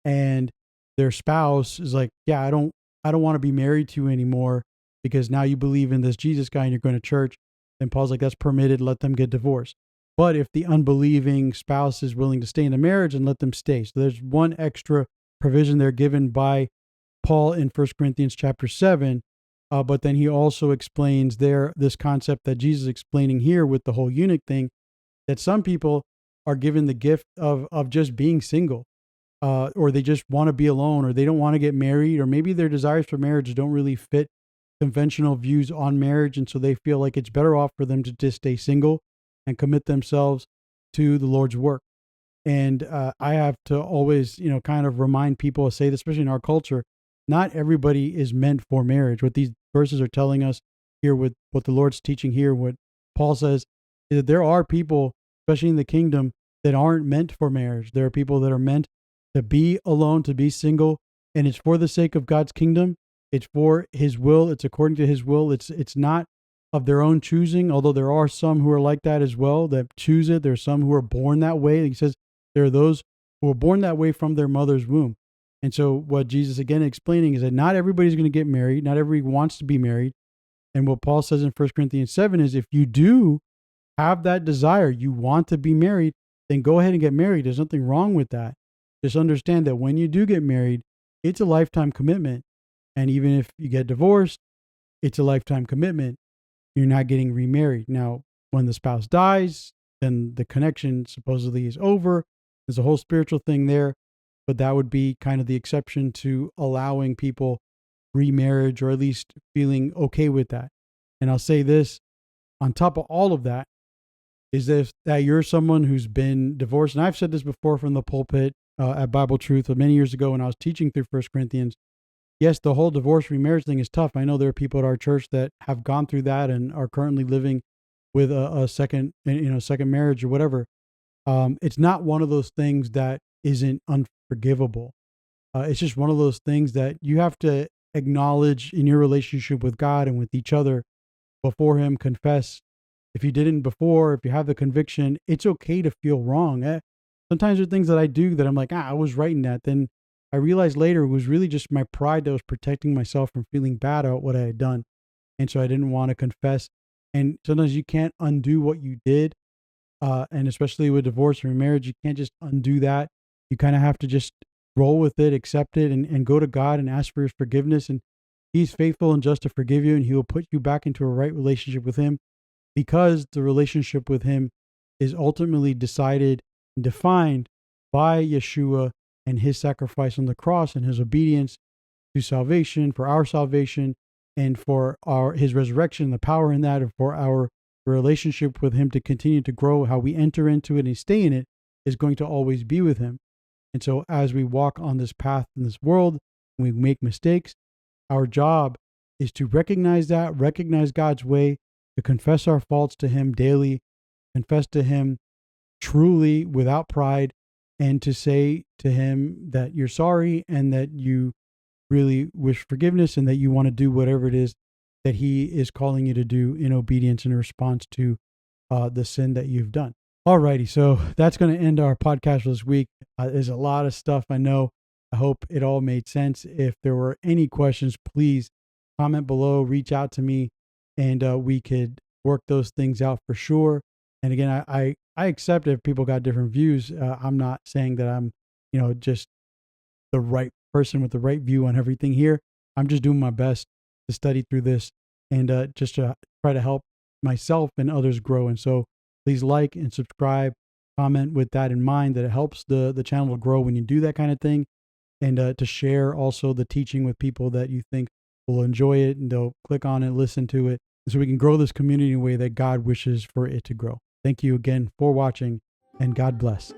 and their spouse is like, yeah, I don't want to be married to you anymore because now you believe in this Jesus guy and you're going to church. And Paul's like, that's permitted. Let them get divorced. But if the unbelieving spouse is willing to stay in the marriage, and let them stay. So there's one extra provision there given by Paul in 1 Corinthians chapter 7. But then he also explains there this concept that Jesus is explaining here with the whole eunuch thing, that some people are given the gift of just being single. or they just want to be alone, or they don't want to get married, or maybe their desires for marriage don't really fit conventional views on marriage. And so they feel like it's better off for them to just stay single and commit themselves to the Lord's work. And I have to always, kind of remind people, say this, especially in our culture, not everybody is meant for marriage. What these verses are telling us here, with what the Lord's teaching here, what Paul says, is that there are people, especially in the kingdom, that aren't meant for marriage. There are people that are meant to be alone, to be single, and it's for the sake of God's kingdom. It's for His will. It's according to His will. It's not of their own choosing, although there are some who are like that as well, that choose it. There's some who are born that way. He says there are those who are born that way from their mother's womb. And so what Jesus again explaining is that not everybody's going to get married. Not everybody wants to be married. And what Paul says in 1 Corinthians 7 is, if you do have that desire, you want to be married, then go ahead and get married. There's nothing wrong with that. Just understand that when you do get married, it's a lifetime commitment. And even if you get divorced, it's a lifetime commitment. You're not getting remarried. Now, when the spouse dies, then the connection supposedly is over. There's a whole spiritual thing there, but that would be kind of the exception to allowing people remarriage, or at least feeling okay with that. And I'll say this, on top of all of that, is if that you're someone who's been divorced, and I've said this before from the pulpit at Bible Truth many years ago when I was teaching through 1 Corinthians. Yes, the whole divorce remarriage thing is tough. I know there are people at our church that have gone through that and are currently living with a second, second marriage or whatever. It's not one of those things that isn't unforgivable. It's just one of those things that you have to acknowledge in your relationship with God and with each other before Him, confess. If you didn't before, if you have the conviction, it's okay to feel wrong. Sometimes there are things that I do that I'm like, I was right in that. Then I realized later it was really just my pride that was protecting myself from feeling bad about what I had done. And so I didn't want to confess. And sometimes you can't undo what you did. And especially with divorce or marriage, you can't just undo that. You kind of have to just roll with it, accept it, and go to God and ask for His forgiveness. And He's faithful and just to forgive you, and He will put you back into a right relationship with Him, because the relationship with Him is ultimately decided and defined by Yeshua and His sacrifice on the cross and His obedience to salvation, for our salvation, and for His resurrection, the power in that, and for our relationship with Him to continue to grow. How we enter into it and stay in it is going to always be with Him. And so as we walk on this path in this world, we make mistakes, our job is to recognize that, recognize God's way, to confess our faults to Him daily, confess to Him truly without pride, and to say to Him that you're sorry and that you really wish forgiveness and that you want to do whatever it is that He is calling you to do in obedience in response to the sin that you've done. Alrighty, so that's going to end our podcast for this week. There's a lot of stuff, I know. I hope it all made sense. If there were any questions, please comment below, reach out to me, and we could work those things out for sure. And again, I accept if people got different views. I'm not saying that I'm, just the right person with the right view on everything here. I'm just doing my best to study through this and just to try to help myself and others grow. And so please like and subscribe, comment with that in mind, that it helps the channel to grow when you do that kind of thing. And to share also the teaching with people that you think will enjoy it and they'll click on it, listen to it, so we can grow this community in a way that God wishes for it to grow. Thank you again for watching, and God bless.